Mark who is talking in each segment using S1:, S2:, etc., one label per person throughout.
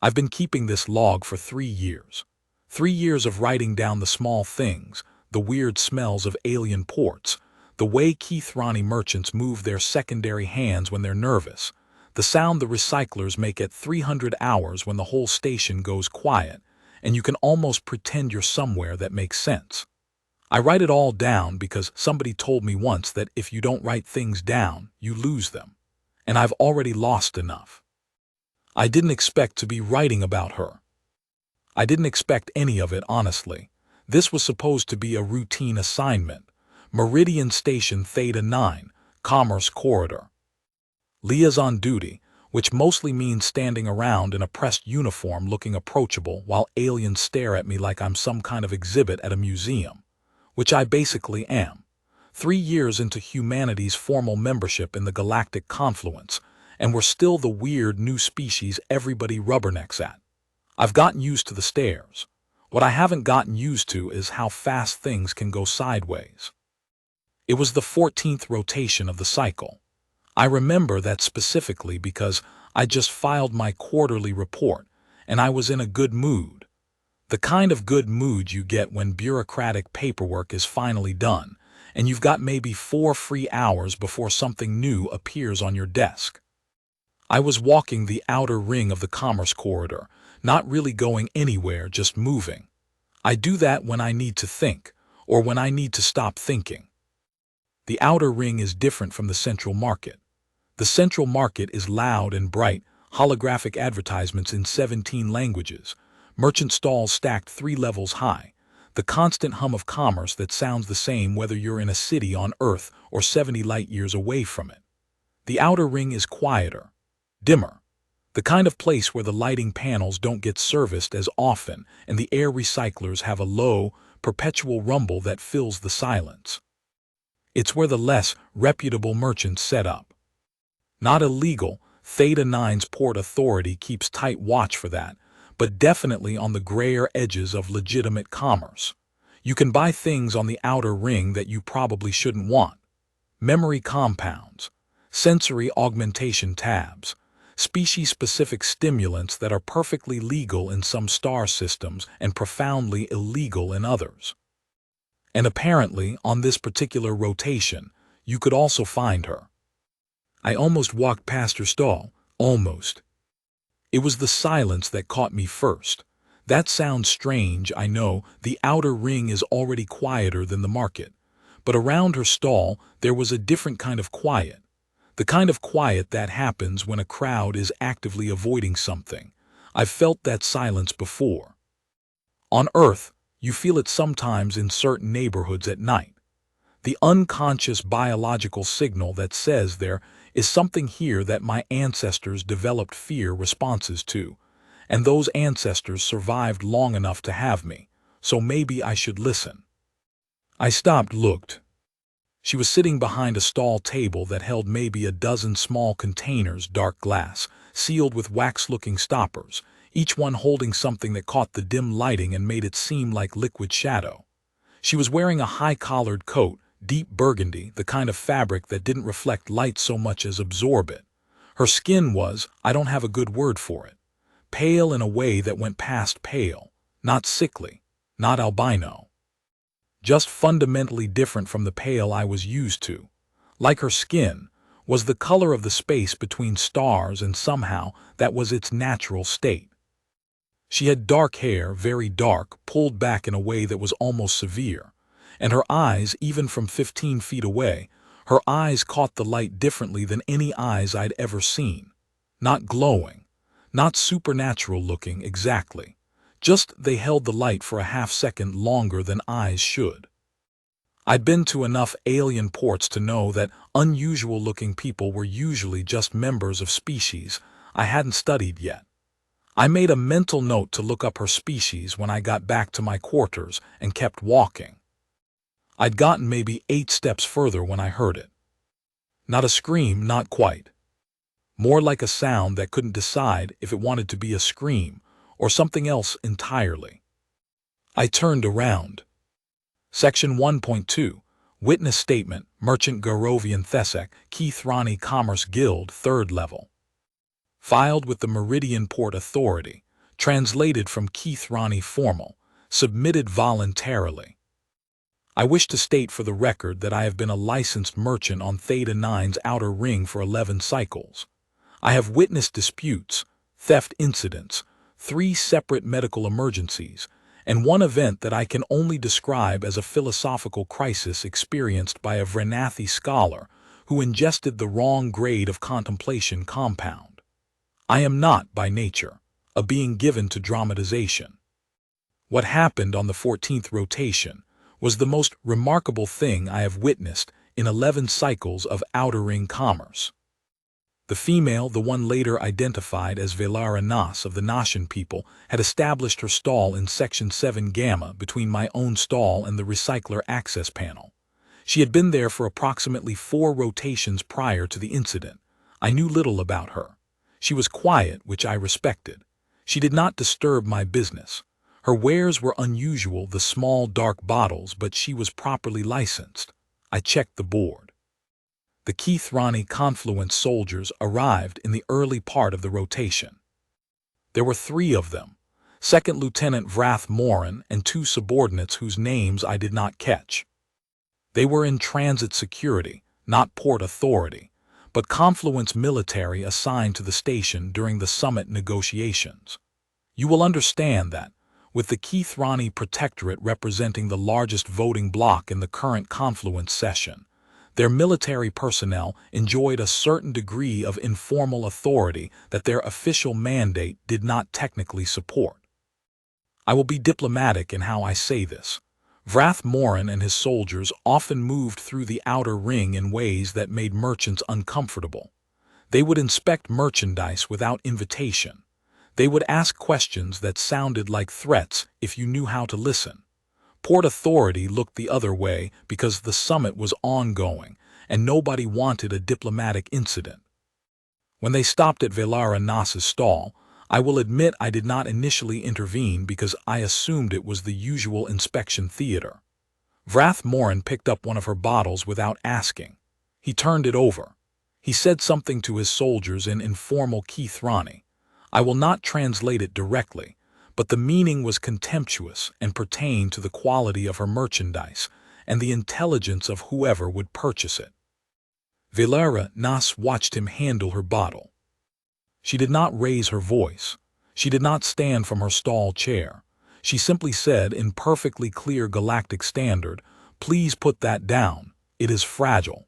S1: I've been keeping this log for 3 years. 3 years of writing down the small things, the weird smells of alien ports, the way Keith Ronnie merchants move their secondary hands when they're nervous, the sound the recyclers make at 300 hours when the whole station goes quiet, and you can almost pretend you're somewhere that makes sense. I write it all down because somebody told me once that if you don't write things down, you lose them. And I've already lost enough. I didn't expect to be writing about her. I didn't expect any of it, honestly. This was supposed to be a routine assignment. Meridian Station Theta 9, Commerce Corridor. Liaison duty, which mostly means standing around in a pressed uniform looking approachable while aliens stare at me like I'm some kind of exhibit at a museum, which I basically am. 3 years into humanity's formal membership in the galactic confluence, and we're still the weird new species everybody rubbernecks at. I've gotten used to the stares. What I haven't gotten used to is how fast things can go sideways. It was the 14th rotation of the cycle. I remember that specifically because I just filed my quarterly report, and I was in a good mood. The kind of good mood you get when bureaucratic paperwork is finally done, and you've got maybe 4 free hours before something new appears on your desk. I was walking the outer ring of the Commerce Corridor, not really going anywhere, just moving. I do that when I need to think, or when I need to stop thinking. The outer ring is different from the Central Market. The Central Market is loud and bright, holographic advertisements in 17 languages, merchant stalls stacked 3 levels high, the constant hum of commerce that sounds the same whether you're in a city on Earth or 70 light-years away from it. The outer ring is quieter, dimmer, the kind of place where the lighting panels don't get serviced as often and the air recyclers have a low, perpetual rumble that fills the silence. It's where the less reputable merchants set up. Not illegal, Theta 9's Port Authority keeps tight watch for that, but definitely on the grayer edges of legitimate commerce. You can buy things on the outer ring that you probably shouldn't want. Memory compounds, sensory augmentation tabs, species-specific stimulants that are perfectly legal in some star systems and profoundly illegal in others. And apparently, on this particular rotation, you could also find her. I almost walked past her stall, almost. It was the silence that caught me first. That sounds strange, I know, the outer ring is already quieter than the market. But around her stall, there was a different kind of quiet. The kind of quiet that happens when a crowd is actively avoiding something. I've felt that silence before. On Earth, you feel it sometimes in certain neighborhoods at night. The unconscious biological signal that says there is something here that my ancestors developed fear responses to, and those ancestors survived long enough to have me, so maybe I should listen. I stopped, looked. She was sitting behind a stall table that held maybe a dozen small containers, dark glass, sealed with wax-looking stoppers, each one holding something that caught the dim lighting and made it seem like liquid shadow. She was wearing a high-collared coat, deep burgundy, the kind of fabric that didn't reflect light so much as absorb it. Her skin was, I don't have a good word for it, pale in a way that went past pale, not sickly, not albino. Just fundamentally different from the pale I was used to. Like her skin, was the color of the space between stars, and somehow that was its natural state. She had dark hair, very dark, pulled back in a way that was almost severe, and her eyes, even from 15 feet away, her eyes caught the light differently than any eyes I'd ever seen. Not glowing, not supernatural looking exactly, just they held the light for a half-second longer than eyes should. I'd been to enough alien ports to know that unusual-looking people were usually just members of species I hadn't studied yet. I made a mental note to look up her species when I got back to my quarters and kept walking. I'd gotten maybe 8 steps further when I heard it. Not a scream, not quite. More like a sound that couldn't decide if it wanted to be a scream or something else entirely. I turned around. Section 1.2, Witness Statement, Merchant Garovian Thesek, Keith Ronnie Commerce Guild, 3rd level. Filed with the Meridian Port Authority, translated from Keith Ronnie Formal, submitted voluntarily. I wish to state for the record that I have been a licensed merchant on Theta 9's outer ring for 11 cycles. I have witnessed disputes, theft incidents, 3 separate medical emergencies, and one event that I can only describe as a philosophical crisis experienced by a Vrenathi scholar who ingested the wrong grade of contemplation compound. I am not, by nature, a being given to dramatization. What happened on the 14th rotation was the most remarkable thing I have witnessed in 11 cycles of outer ring commerce. The female, the one later identified as Velara Nas of the Nashan people, had established her stall in Section 7 Gamma between my own stall and the recycler access panel. She had been there for approximately 4 rotations prior to the incident. I knew little about her. She was quiet, which I respected. She did not disturb my business. Her wares were unusual, the small dark bottles, but she was properly licensed. I checked the board. The Keith Ronnie Confluence soldiers arrived in the early part of the rotation. There were 3 of them, Second Lieutenant Vrath Morin and 2 subordinates whose names I did not catch. They were in transit security, not port authority, but Confluence military assigned to the station during the summit negotiations. You will understand that, with the Keith Ronnie Protectorate representing the largest voting bloc in the current Confluence session, their military personnel enjoyed a certain degree of informal authority that their official mandate did not technically support. I will be diplomatic in how I say this. Vrath Morin and his soldiers often moved through the outer ring in ways that made merchants uncomfortable. They would inspect merchandise without invitation. They would ask questions that sounded like threats if you knew how to listen. Port Authority looked the other way because the summit was ongoing and nobody wanted a diplomatic incident. When they stopped at Velara Nas's stall, I will admit I did not initially intervene because I assumed it was the usual inspection theater. Vrath Morin picked up one of her bottles without asking. He turned it over. He said something to his soldiers in informal Keith Ronnie. I will not translate it directly, but the meaning was contemptuous and pertained to the quality of her merchandise and the intelligence of whoever would purchase it. Velara Nas watched him handle her bottle. She did not raise her voice. She did not stand from her stall chair. She simply said in perfectly clear galactic standard, "Please put that down. It is fragile."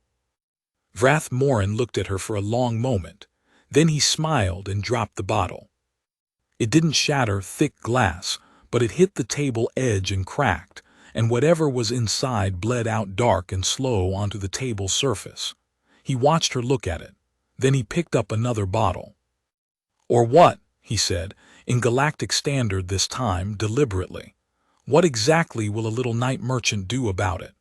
S1: Vrath Morin looked at her for a long moment. Then he smiled and dropped the bottle. It didn't shatter thick glass, but it hit the table edge and cracked, and whatever was inside bled out dark and slow onto the table surface. He watched her look at it. Then he picked up another bottle. "Or what?" he said, in galactic standard this time, deliberately. "What exactly will a little night merchant do about it?"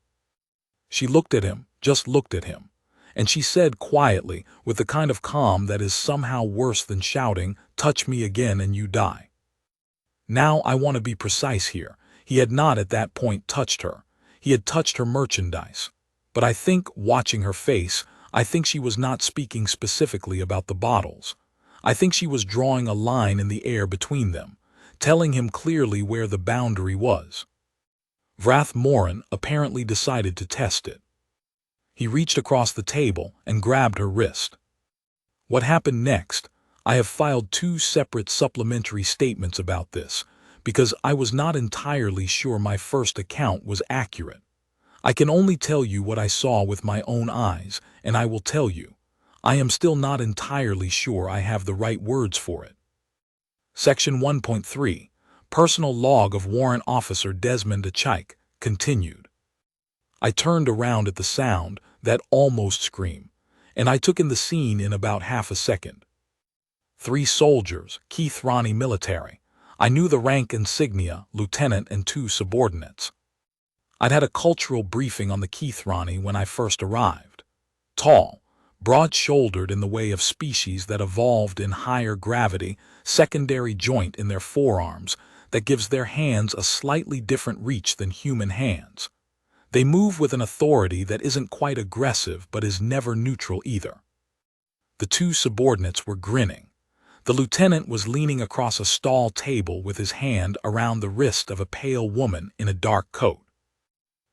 S1: She looked at him, just looked at him. And she said quietly, with the kind of calm that is somehow worse than shouting, "Touch me again and you die." Now I want to be precise here. He had not at that point touched her. He had touched her merchandise. But I think, watching her face, I think she was not speaking specifically about the bottles. I think she was drawing a line in the air between them, telling him clearly where the boundary was. Vrath Morin apparently decided to test it. He reached across the table and grabbed her wrist. What happened next? I have filed 2 separate supplementary statements about this, because I was not entirely sure my first account was accurate. I can only tell you what I saw with my own eyes, and I will tell you, I am still not entirely sure I have the right words for it. Section 1.3, Personal Log of Warrant Officer Desmond Achaik, continued. I turned around at the sound, that almost scream, and I took in the scene in about half a second. 3 soldiers, Keith Ronnie military. I knew the rank insignia, lieutenant and 2 subordinates. I'd had a cultural briefing on the Keith Ronnie when I first arrived. Tall, broad-shouldered in the way of species that evolved in higher gravity, secondary joint in their forearms that gives their hands a slightly different reach than human hands. They move with an authority that isn't quite aggressive but is never neutral either. The 2 subordinates were grinning. The lieutenant was leaning across a stall table with his hand around the wrist of a pale woman in a dark coat.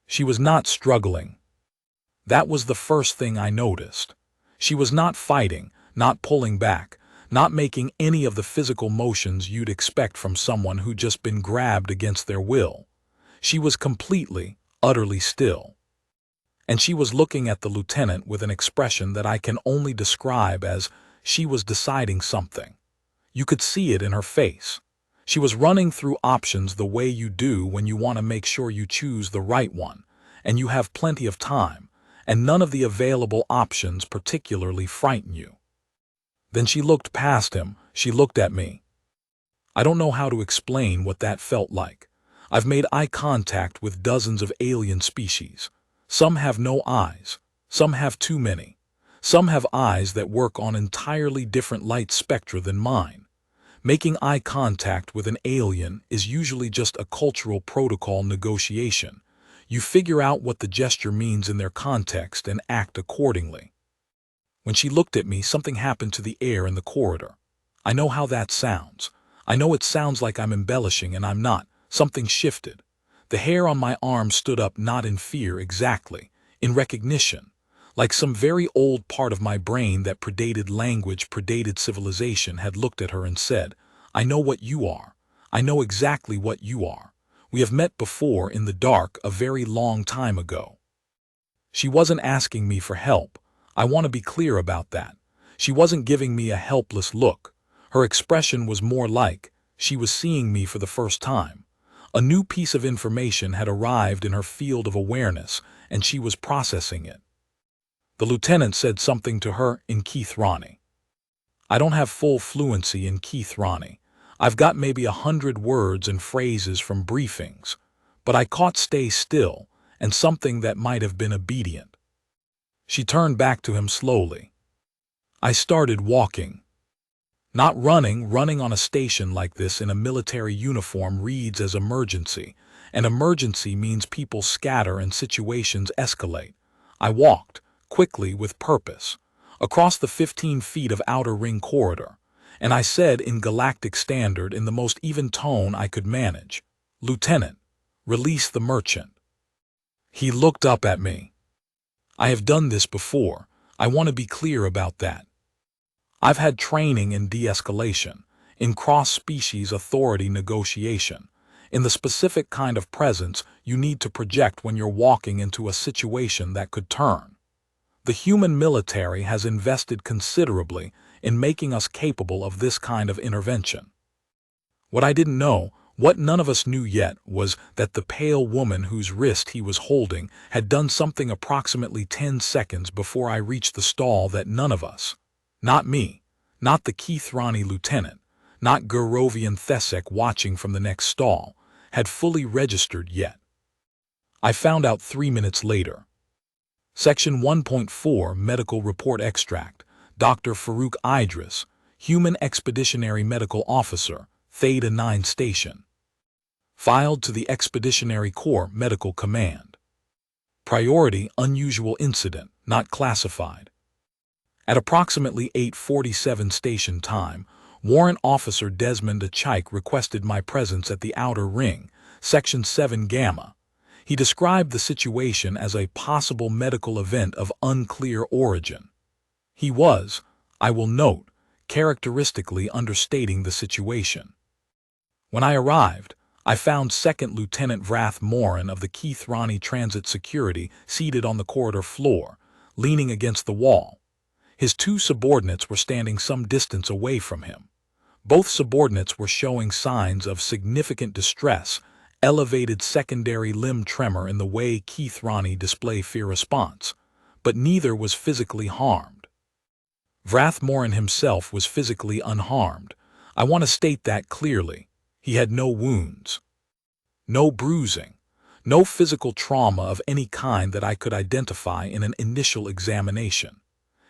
S1: She was not struggling. That was the first thing I noticed. She was not fighting, not pulling back, not making any of the physical motions you'd expect from someone who'd just been grabbed against their will. She was completely, utterly still. And she was looking at the lieutenant with an expression that I can only describe as she was deciding something. You could see it in her face. She was running through options the way you do when you want to make sure you choose the right one, and you have plenty of time, and none of the available options particularly frighten you. Then she looked past him, she looked at me. I don't know how to explain what that felt like. I've made eye contact with dozens of alien species. Some have no eyes, some have too many. Some have eyes that work on entirely different light spectra than mine. Making eye contact with an alien is usually just a cultural protocol negotiation. You figure out what the gesture means in their context and act accordingly. When she looked at me, something happened to the air in the corridor. I know how that sounds. I know it sounds like I'm embellishing, and I'm not. Something shifted. The hair on my arm stood up, not in fear exactly, in recognition. Like some very old part of my brain that predated language, predated civilization, had looked at her and said, "I know what you are. I know exactly what you are. We have met before in the dark a very long time ago." She wasn't asking me for help. I want to be clear about that. She wasn't giving me a helpless look. Her expression was more like she was seeing me for the first time. A new piece of information had arrived in her field of awareness, and she was processing it. The lieutenant said something to her in Kith'Rani. I don't have full fluency in Kith'Rani. I've got maybe 100 words and phrases from briefings, but I caught "stay still" and something that might have been obedient. She turned back to him slowly. I started walking. Not running. Running on a station like this in a military uniform reads as emergency, and emergency means people scatter and situations escalate. I walked, quickly with purpose, across the 15 feet of outer ring corridor, and I said in galactic standard in the most even tone I could manage, "Lieutenant, release the merchant." He looked up at me. I have done this before. I want to be clear about that. I've had training in de-escalation, in cross-species authority negotiation, in the specific kind of presence you need to project when you're walking into a situation that could turn. The human military has invested considerably in making us capable of this kind of intervention. What I didn't know, what none of us knew yet, was that the pale woman whose wrist he was holding had done something approximately 10 seconds before I reached the stall that none of us, not me, not the Kith'Rani lieutenant, not Gurovian Thesek watching from the next stall, had fully registered yet. I found out 3 minutes later. Section 1.4 Medical Report Extract. Dr. Farouk Idris, Human Expeditionary Medical Officer, Theta 9 Station. Filed to the Expeditionary Corps Medical Command. Priority: unusual incident, not classified. At approximately 8:47 station time, Warrant Officer Desmond Achike requested my presence at the outer ring, Section 7 Gamma. He described the situation as a possible medical event of unclear origin. He was, I will note, characteristically understating the situation. When I arrived, I found Second Lieutenant Vrath Morin of the Kith'Rani Transit Security seated on the corridor floor, leaning against the wall. His 2 subordinates were standing some distance away from him. Both subordinates were showing signs of significant distress, elevated secondary limb tremor in the way Kith'Rani display fear response, but neither was physically harmed. Vrath Morin himself was physically unharmed. I want to state that clearly. He had no wounds, no bruising, no physical trauma of any kind that I could identify in an initial examination.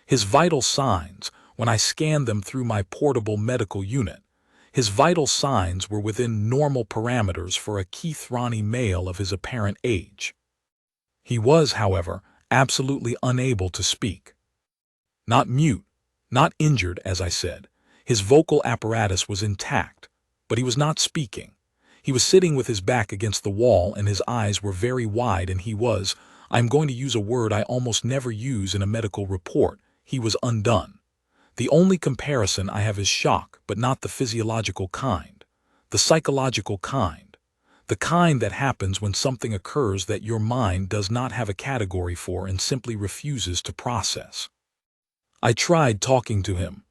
S1: His vital signs, when I scanned them through my portable medical unit, his vital signs were within normal parameters for a Kith'Rani male of his apparent age. He was, however, absolutely unable to speak. Not mute, not injured, as I said. His vocal apparatus was intact, but he was not speaking. He was sitting with his back against the wall and his eyes were very wide and I'm going to use a word I almost never use in a medical report, he was undone. The only comparison I have is shock, but not the physiological kind. The psychological kind. The kind that happens when something occurs that your mind does not have a category for and simply refuses to process. I tried talking to him.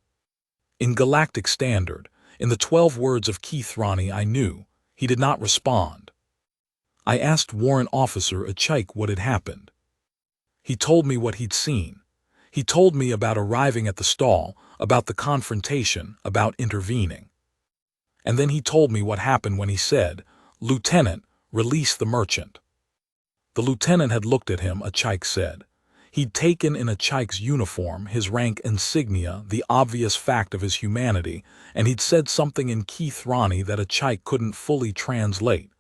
S1: In Galactic Standard, in the 12 words of Keith Ronnie I knew, he did not respond. I asked Warrant Officer Achike what had happened. He told me what he'd seen. He told me about arriving at the stall, about the confrontation, about intervening. And then he told me what happened when he said, "Lieutenant, release the merchant." The lieutenant had looked at him, Achike said. He'd taken in Achike's uniform, his rank insignia, the obvious fact of his humanity, and he'd said something in Keith Ronnie that Achike couldn't fully translate.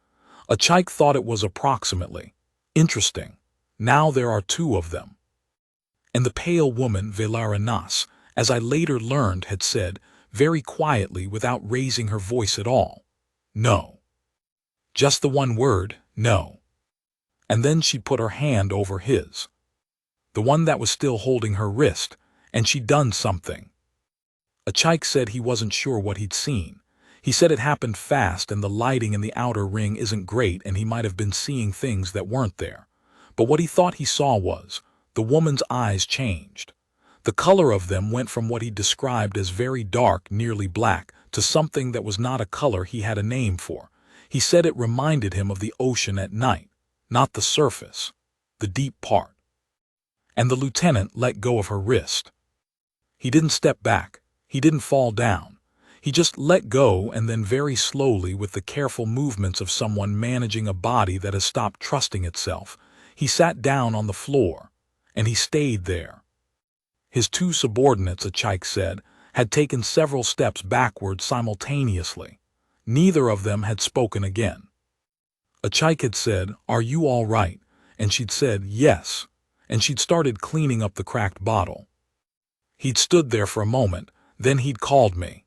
S1: Achike thought it was approximately. Interesting. Now there are 2 of them. And the pale woman, Velara Nas, as I later learned, had said, very quietly without raising her voice at all, "No." Just the one word, no. And then she put her hand over his. The one that was still holding her wrist, and she'd done something. Achike said he wasn't sure what he'd seen. He said it happened fast and the lighting in the outer ring isn't great and he might have been seeing things that weren't there. But what he thought he saw was, the woman's eyes changed. The color of them went from what he described as very dark, nearly black, to something that was not a color he had a name for. He said it reminded him of the ocean at night, not the surface, the deep part. And the lieutenant let go of her wrist. He didn't step back. He didn't fall down. He just let go and then very slowly, with the careful movements of someone managing a body that has stopped trusting itself, he sat down on the floor, and he stayed there. His 2 subordinates, Achike said, had taken several steps backward simultaneously. Neither of them had spoken again. Achike had said, "Are you all right?" And she'd said, "Yes." And she'd started cleaning up the cracked bottle. He'd stood there for a moment, then he'd called me.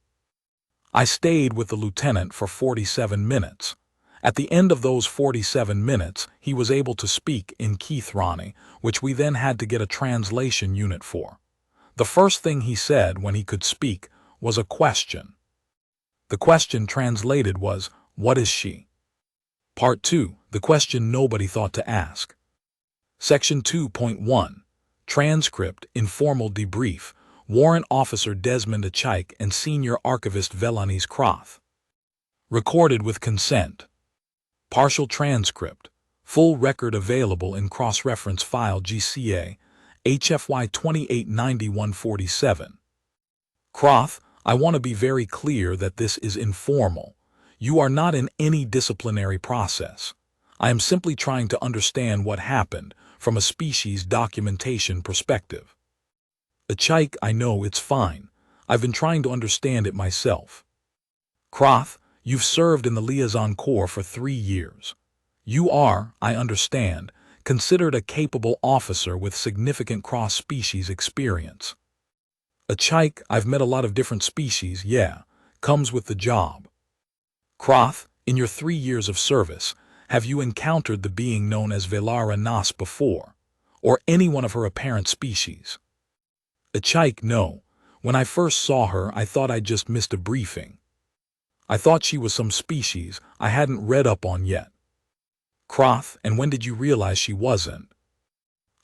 S1: I stayed with the lieutenant for 47 minutes. At the end of those 47 minutes, he was able to speak in Keith Ronnie, which we then had to get a translation unit for. The first thing he said when he could speak was a question. The question translated was, "What is she?" Part 2, the question nobody thought to ask. Section 2.1, Transcript, Informal Debrief, Warrant Officer Desmond Achike and Senior Archivist Velanis Croth. Recorded with consent. Partial transcript. Full record available in cross-reference file GCA, HFY 289147. Croth, I want to be very clear that this is informal. You are not in any disciplinary process. I am simply trying to understand what happened from a species documentation perspective. Achike, I know it's fine. I've been trying to understand it myself. Croth, you've served in the Liaison Corps for 3 years. You are, I understand, considered a capable officer with significant cross-species experience. Achike, I've met a lot of different species, yeah, comes with the job. Croth, in your 3 years of service, have you encountered the being known as Velara Nas before, or any one of her apparent species? Achike, no. When I first saw her, I thought I'd just missed a briefing. I thought she was some species I hadn't read up on yet. Croth, and when did you realize she wasn't?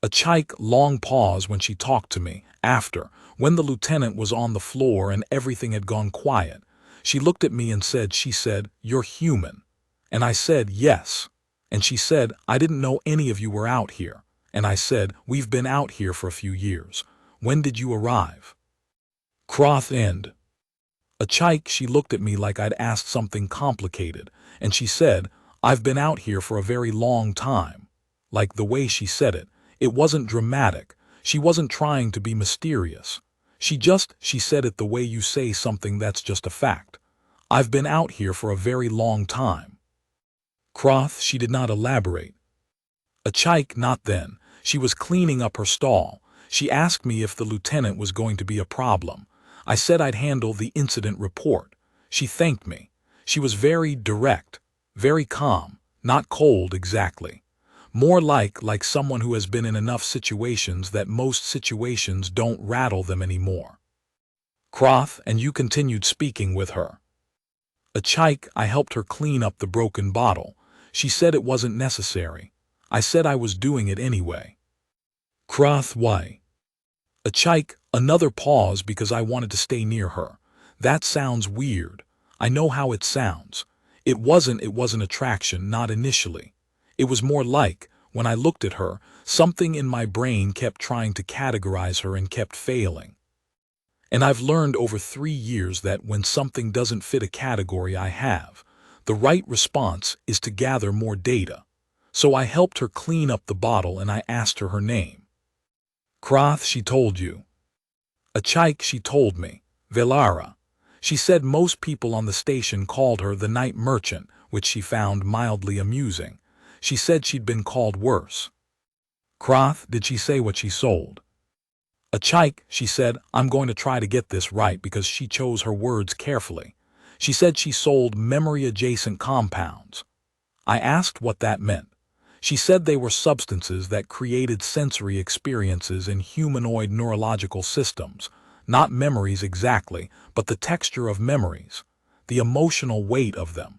S1: Achike, long pause when she talked to me, after, when the lieutenant was on the floor and everything had gone quiet. She looked at me and said, "You're human." And I said, "Yes." And she said, "I didn't know any of you were out here." And I said, "We've been out here for a few years. When did you arrive?" Croth end. Achike, she looked at me like I'd asked something complicated, and she said, "I've been out here for a very long time." Like the way she said it, it wasn't dramatic. She wasn't trying to be mysterious. She said it the way you say something that's just a fact. "I've been out here for a very long time." Croth, she did not elaborate. Achike, not then. She was cleaning up her stall. She asked me if the lieutenant was going to be a problem. I said I'd handle the incident report. She thanked me. She was very direct, very calm, not cold exactly. More like someone who has been in enough situations that most situations don't rattle them anymore. Croth, and you continued speaking with her. Achike, I helped her clean up the broken bottle. She said it wasn't necessary. I said I was doing it anyway. Croth, why? Achike, another pause because I wanted to stay near her. That sounds weird. I know how it sounds. It wasn't attraction, not initially. It was more like, when I looked at her, something in my brain kept trying to categorize her and kept failing. And I've learned over 3 years that when something doesn't fit a category I have, the right response is to gather more data. So I helped her clean up the bottle and I asked her name. Croth, she told you. Achike, she told me. Velara. She said most people on the station called her the night merchant, which she found mildly amusing. She said she'd been called worse. Croth, did she say what she sold? Achike, she said, I'm going to try to get this right because she chose her words carefully. She said she sold memory-adjacent compounds. I asked what that meant. She said they were substances that created sensory experiences in humanoid neurological systems, not memories exactly, but the texture of memories, the emotional weight of them.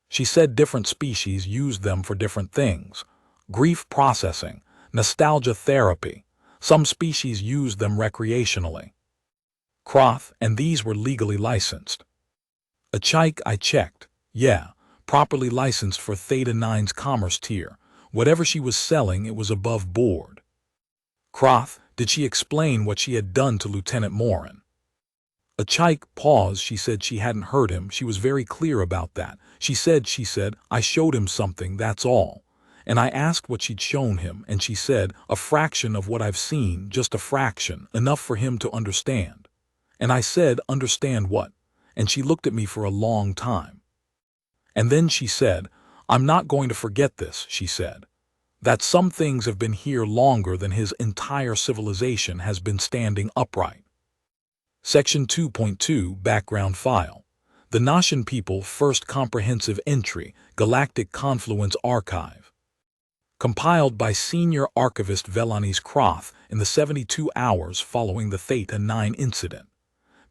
S1: She said different species used them for different things. Grief processing, nostalgia therapy. Some species used them recreationally. Croth, and these were legally licensed. Achike, I checked. Yeah, properly licensed for Theta 9's commerce tier. Whatever she was selling, it was above board. Croth, did she explain what she had done to Lieutenant Morin? Achike paused. She said she hadn't heard him. She was very clear about that. She said, I showed him something, that's all. And I asked what she'd shown him, and she said, a fraction of what I've seen, just a fraction, enough for him to understand. And I said, understand what? And she looked at me for a long time. And then she said, I'm not going to forget this, she said. That some things have been here longer than his entire civilization has been standing upright. Section 2.2 Background File. The Noshan People First Comprehensive Entry, Galactic Confluence Archive. Compiled by Senior Archivist Velanis Croth in the 72 hours following the Theta 9 incident.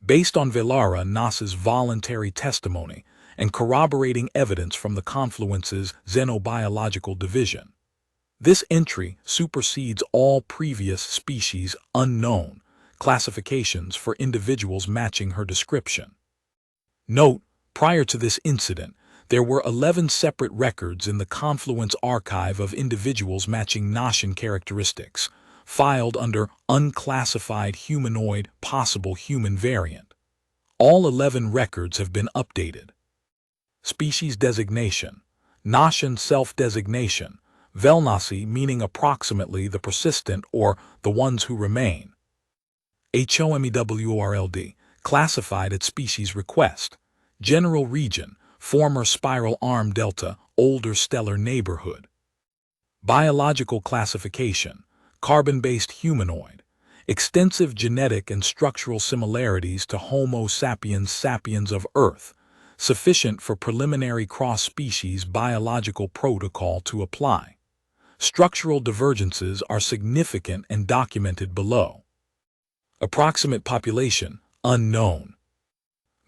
S1: Based on Velara Nas's voluntary testimony and corroborating evidence from the Confluence's Xenobiological Division. This entry supersedes all previous species unknown classifications for individuals matching her description. Note, prior to this incident, there were 11 separate records in the Confluence archive of individuals matching Noshan characteristics, filed under Unclassified Humanoid Possible Human Variant. All 11 records have been updated. Species designation, Noshan self-designation, Velnasi meaning approximately the persistent or the ones who remain. HOMEWRLD, classified at species request. General region, former spiral arm delta, older stellar neighborhood. Biological classification, carbon-based humanoid. Extensive genetic and structural similarities to Homo sapiens sapiens of Earth, sufficient for preliminary cross-species biological protocol to apply. Structural divergences are significant and documented below. Approximate population, unknown.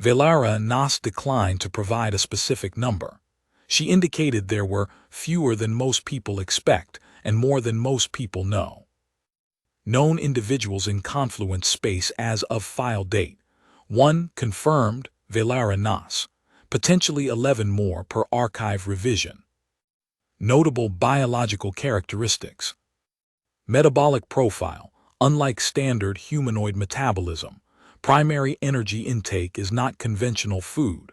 S1: Velara Nas declined to provide a specific number. She indicated there were fewer than most people expect and more than most people know. Known individuals in Confluence space as of file date. 1 confirmed, Velara Nas. Potentially 11 more per archive revision. Notable biological characteristics. Metabolic profile. Unlike standard humanoid metabolism, primary energy intake is not conventional food.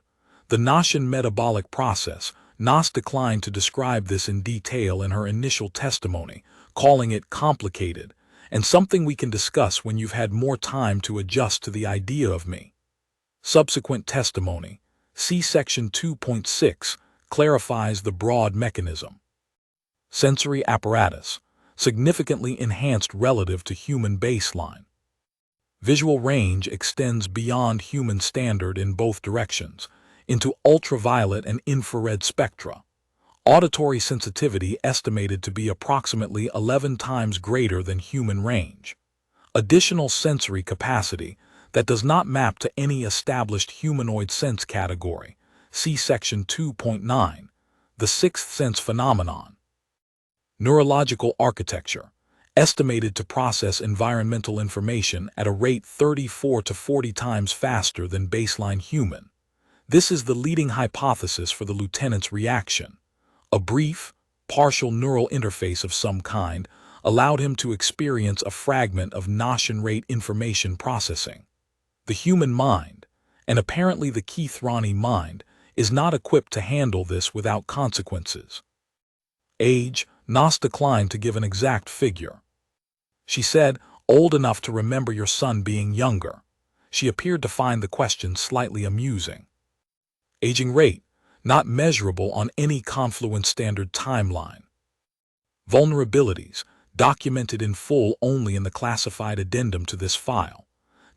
S1: The Noshan metabolic process, Nas declined to describe this in detail in her initial testimony, calling it complicated, and something we can discuss when you've had more time to adjust to the idea of me. Subsequent testimony, see Section 2.6, clarifies the broad mechanism. Sensory apparatus, significantly enhanced relative to human baseline. Visual range extends beyond human standard in both directions, into ultraviolet and infrared spectra. Auditory sensitivity estimated to be approximately 11 times greater than human range. Additional sensory capacity that does not map to any established humanoid sense category. See Section 2.9, the sixth sense phenomenon. Neurological architecture, estimated to process environmental information at a rate 34 to 40 times faster than baseline human. This is the leading hypothesis for the lieutenant's reaction. A brief, partial neural interface of some kind allowed him to experience a fragment of Gaussian rate information processing. The human mind, and apparently the Keith-Rani mind, is not equipped to handle this without consequences. Age, Nas declined to give an exact figure. She said, old enough to remember your son being younger. She appeared to find the question slightly amusing. Aging rate, not measurable on any Confluent Standard timeline. Vulnerabilities, documented in full only in the classified addendum to this file.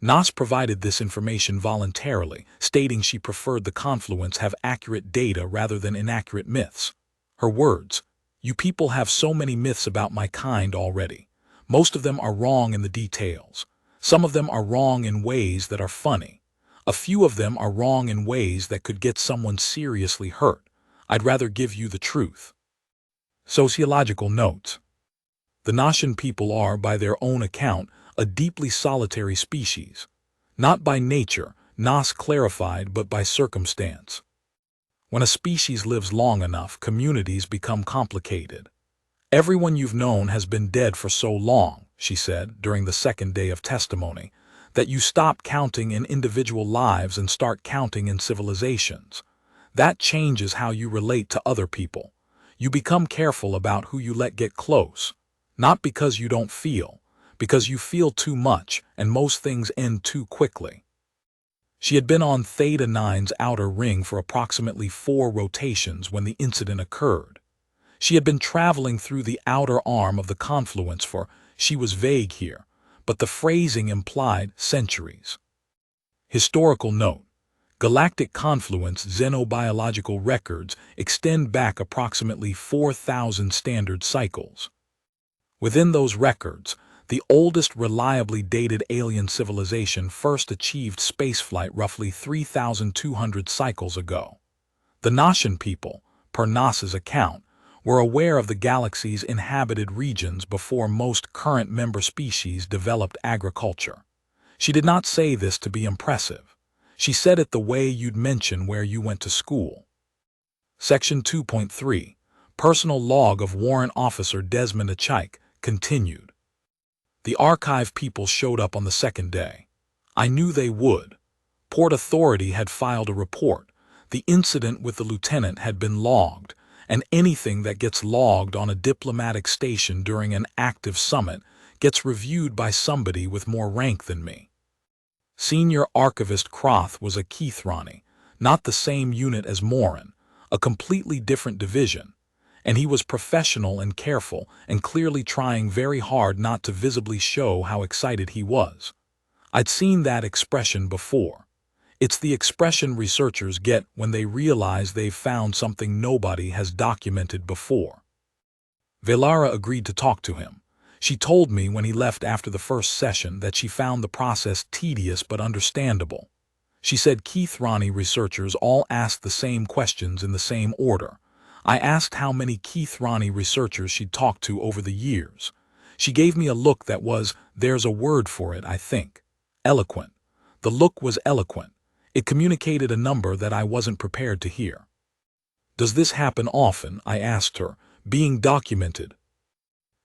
S1: Nas provided this information voluntarily, stating she preferred the Confluents have accurate data rather than inaccurate myths. Her words, "You people have so many myths about my kind already. Most of them are wrong in the details. Some of them are wrong in ways that are funny. A few of them are wrong in ways that could get someone seriously hurt. I'd rather give you the truth." Sociological notes. The Gaussian people are, by their own account, a deeply solitary species. Not by nature, Nas clarified, but by circumstance. When a species lives long enough, communities become complicated. Everyone you've known has been dead for so long, she said during the second day of testimony, that you stop counting in individual lives and start counting in civilizations. That changes how you relate to other people. You become careful about who you let get close. Not because you don't feel, because you feel too much and most things end too quickly. She had been on Theta 9's outer ring for approximately 4 rotations when the incident occurred. She had been traveling through the outer arm of the confluence for, she was vague here, but the phrasing implied centuries. Historical note. Galactic confluence xenobiological records extend back approximately 4,000 standard cycles. Within those records, the oldest reliably dated alien civilization first achieved spaceflight roughly 3,200 cycles ago. The Gaussian people, per Nas's account, were aware of the galaxy's inhabited regions before most current member species developed agriculture. She did not say this to be impressive. She said it the way you'd mention where you went to school. Section 2.3, Personal Log of Warrant Officer Desmond Achike, continued. The archive people showed up on the second day. I knew they would. Port Authority had filed a report. The incident with the lieutenant had been logged, and anything that gets logged on a diplomatic station during an active summit gets reviewed by somebody with more rank than me. Senior Archivist Croth was a Keith-Rani, not the same unit as Morin, a completely different division, and he was professional and careful and clearly trying very hard not to visibly show how excited he was. I'd seen that expression before. It's the expression researchers get when they realize they've found something nobody has documented before. Velara agreed to talk to him. She told me when he left after the first session that she found the process tedious but understandable. She said Keith-Rani researchers all asked the same questions in the same order. I asked how many Keith-Rani researchers she'd talked to over the years. She gave me a look that was, there's a word for it, I think, eloquent. The look was eloquent. It communicated a number that I wasn't prepared to hear. Does this happen often? I asked her, being documented.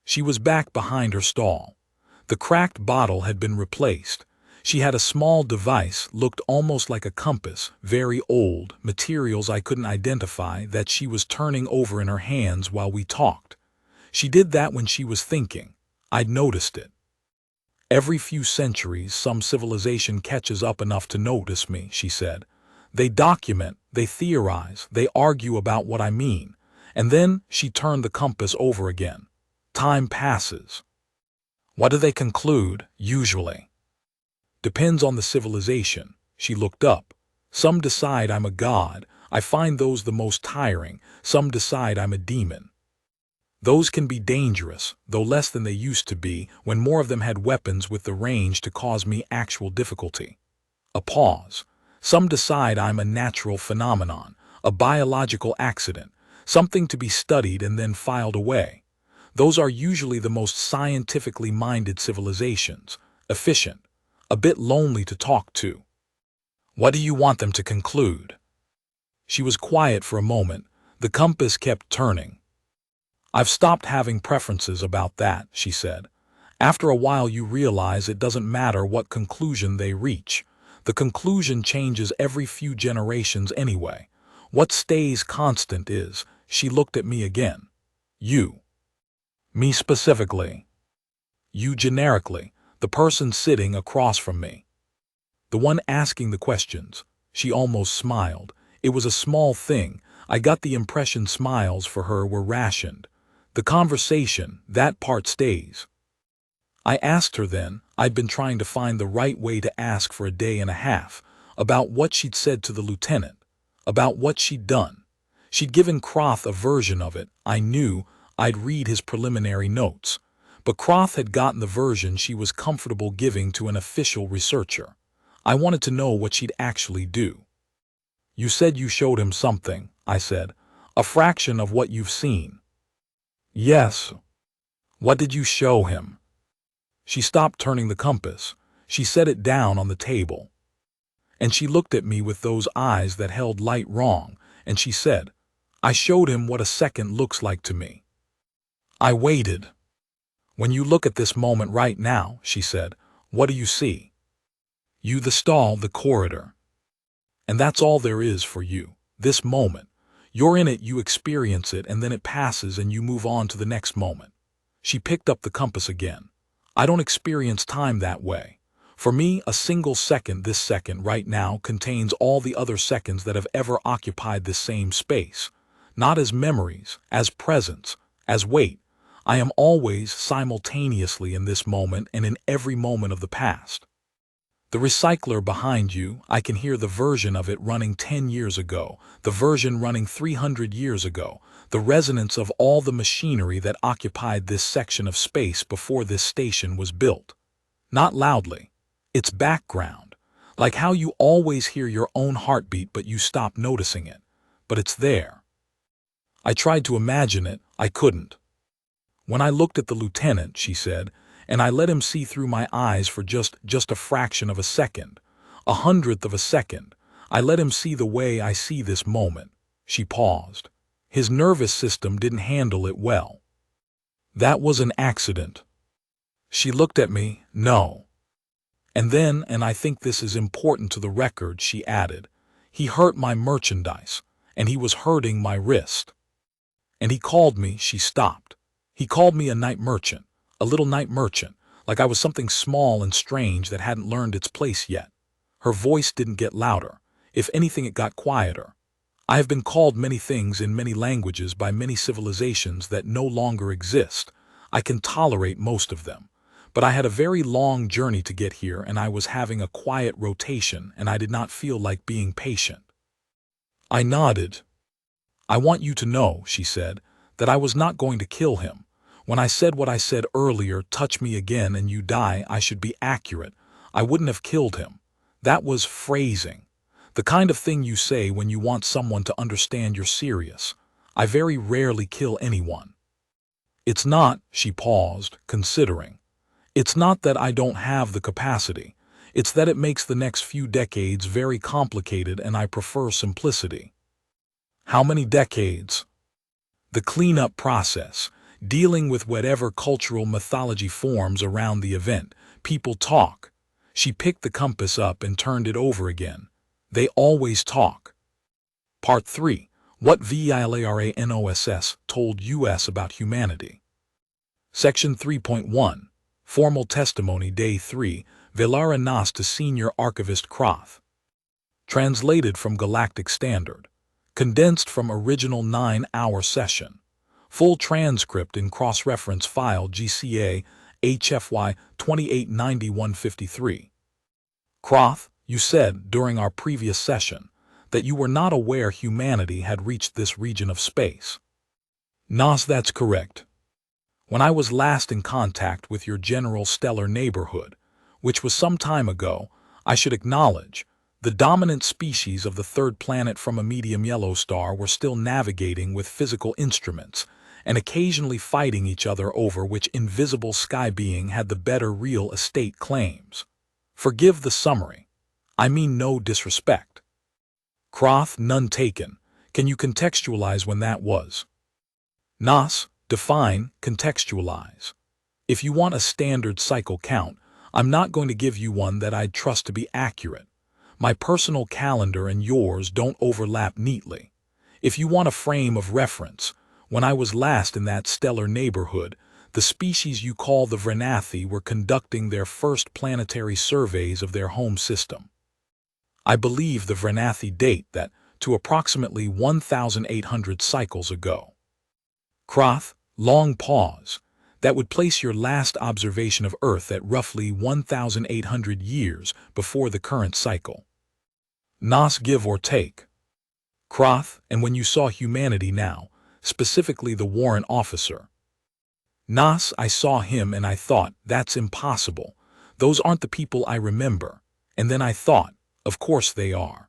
S1: She was back behind her stall. The cracked bottle had been replaced. She had a small device, looked almost like a compass, very old, materials I couldn't identify, that she was turning over in her hands while we talked. She did that when she was thinking. I'd noticed it. Every few centuries, some civilization catches up enough to notice me, she said. They document, they theorize, they argue about what I mean. And then she turned the compass over again. Time passes. What do they conclude, usually? Depends on the civilization. She looked up. Some decide I'm a god. I find those the most tiring. Some decide I'm a demon. Those can be dangerous, though less than they used to be, when more of them had weapons with the range to cause me actual difficulty. A pause. Some decide I'm a natural phenomenon, a biological accident, something to be studied and then filed away. Those are usually the most scientifically minded civilizations, efficient, a bit lonely to talk to. What do you want them to conclude? She was quiet for a moment. The compass kept turning. I've stopped having preferences about that, she said. After a while you realize it doesn't matter what conclusion they reach. The conclusion changes every few generations anyway. What stays constant is, she looked at me again. You. Me specifically. You generically, the person sitting across from me. The one asking the questions. She almost smiled. It was a small thing. I got the impression smiles for her were rationed. The conversation, that part stays. I asked her then, I'd been trying to find the right way to ask for a day and a half, about what she'd said to the lieutenant, about what she'd done. She'd given Croth a version of it. I knew I'd read his preliminary notes, but Croth had gotten the version she was comfortable giving to an official researcher. I wanted to know what she'd actually do. You said you showed him something, I said, a fraction of what you've seen. Yes. What did you show him? She stopped turning the compass. She set it down on the table. And she looked at me with those eyes that held light wrong, and she said, I showed him what a second looks like to me. I waited. When you look at this moment right now, she said, what do you see? You, the stall, the corridor. And that's all there is for you, this moment. You're in it, you experience it, and then it passes and you move on to the next moment. She picked up the compass again. I don't experience time that way. For me, a single second, this second right now, contains all the other seconds that have ever occupied this same space. Not as memories, as presence, as weight. I am always simultaneously in this moment and in every moment of the past. The recycler behind you, I can hear the version of it running 10 years ago, the version running 300 years ago, the resonance of all the machinery that occupied this section of space before this station was built. Not loudly. It's background, like how you always hear your own heartbeat but you stop noticing it. But it's there. I tried to imagine it, I couldn't. When I looked at the lieutenant, she said, and I let him see through my eyes for just a fraction of a second, 100th of a second. I let him see the way I see this moment. She paused. His nervous system didn't handle it well. That was an accident. She looked at me, no. And then, and I think this is important to the record, she added, he hurt my merchandise, and he was hurting my wrist. And he called me, she stopped. He called me a night merchant. A little night merchant, like I was something small and strange that hadn't learned its place yet. Her voice didn't get louder. If anything, it got quieter. I have been called many things in many languages by many civilizations that no longer exist. I can tolerate most of them. But I had a very long journey to get here, and I was having a quiet rotation, and I did not feel like being patient. I nodded. I want you to know, she said, that I was not going to kill him. When I said what I said earlier, touch me again and you die, I should be accurate. I wouldn't have killed him. That was phrasing. The kind of thing you say when you want someone to understand you're serious. I very rarely kill anyone. It's not, she paused, considering. It's not that I don't have the capacity. It's that it makes the next few decades very complicated and I prefer simplicity. How many decades? The cleanup process. Dealing with whatever cultural mythology forms around the event. People talk. She picked the compass up and turned it over again. They always talk. Part 3. What VILARANOSS told U.S. about humanity. Section 3.1. Formal Testimony Day 3. Velara Nas to Senior Archivist Croth. Translated from Galactic Standard. Condensed from original 9-hour session. Full transcript in cross-reference file GCA HFY 289153. Croth, you said during our previous session that you were not aware humanity had reached this region of space. Nas, that's correct. When I was last in contact with your general stellar neighborhood, which was some time ago, I should acknowledge, the dominant species of the third planet from a medium yellow star were still navigating with physical instruments and occasionally fighting each other over which invisible sky being had the better real estate claims. Forgive the summary. I mean no disrespect. Croth, none taken. Can you contextualize when that was? Nas, define, contextualize. If you want a standard cycle count, I'm not going to give you one that I'd trust to be accurate. My personal calendar and yours don't overlap neatly. If you want a frame of reference, when I was last in that stellar neighborhood, the species you call the Vrenathi were conducting their first planetary surveys of their home system. I believe the Vrenathi date that to approximately 1,800 cycles ago. Croth, long pause. That would place your last observation of Earth at roughly 1,800 years before the current cycle. Nas, give or take. Croth, and when you saw humanity now, specifically the warrant officer. Nas, I saw him and I thought, that's impossible. Those aren't the people I remember. And then I thought, of course they are.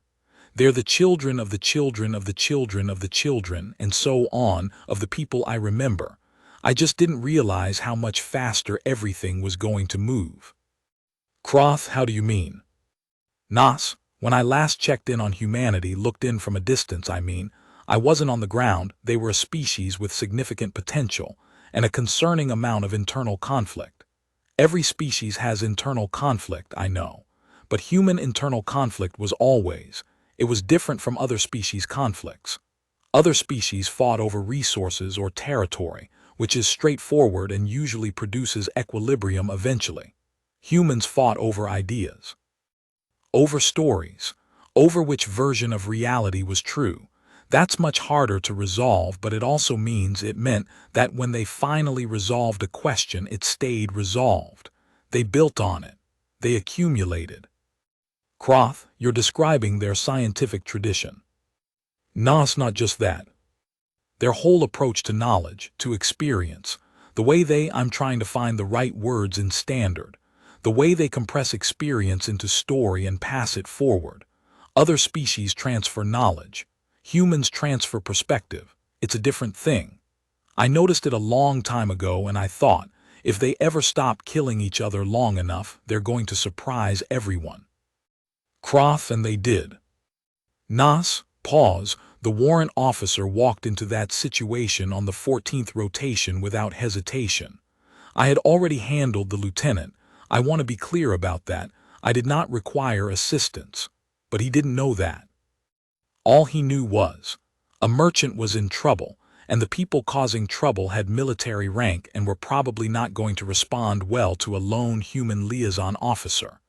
S1: They're the children of the children of the children of the children and so on of the people I remember. I just didn't realize how much faster everything was going to move. Croth, how do you mean? Nas, when I last checked in on humanity, looked in from a distance, I wasn't on the ground. They were a species with significant potential and a concerning amount of internal conflict. Every species has internal conflict, I know, but human internal conflict was always. It was different from other species' conflicts. Other species fought over resources or territory, which is straightforward and usually produces equilibrium eventually. Humans fought over ideas, over stories, over which version of reality was true. That's much harder to resolve, but it also meant that when they finally resolved a question, it stayed resolved. They built on it. They accumulated. Croth, you're describing their scientific tradition. Nas, not just that. Their whole approach to knowledge, to experience, the way I'm trying to find the right words in standard, the way they compress experience into story and pass it forward. Other species transfer knowledge. Humans transfer perspective. It's a different thing. I noticed it a long time ago and I thought, if they ever stop killing each other long enough, they're going to surprise everyone. Croth, and they did. Nas, pause. The warrant officer walked into that situation on the 14th rotation without hesitation. I had already handled the lieutenant. I want to be clear about that. I did not require assistance. But he didn't know that. All he knew was, a merchant was in trouble, and the people causing trouble had military rank and were probably not going to respond well to a lone human liaison officer.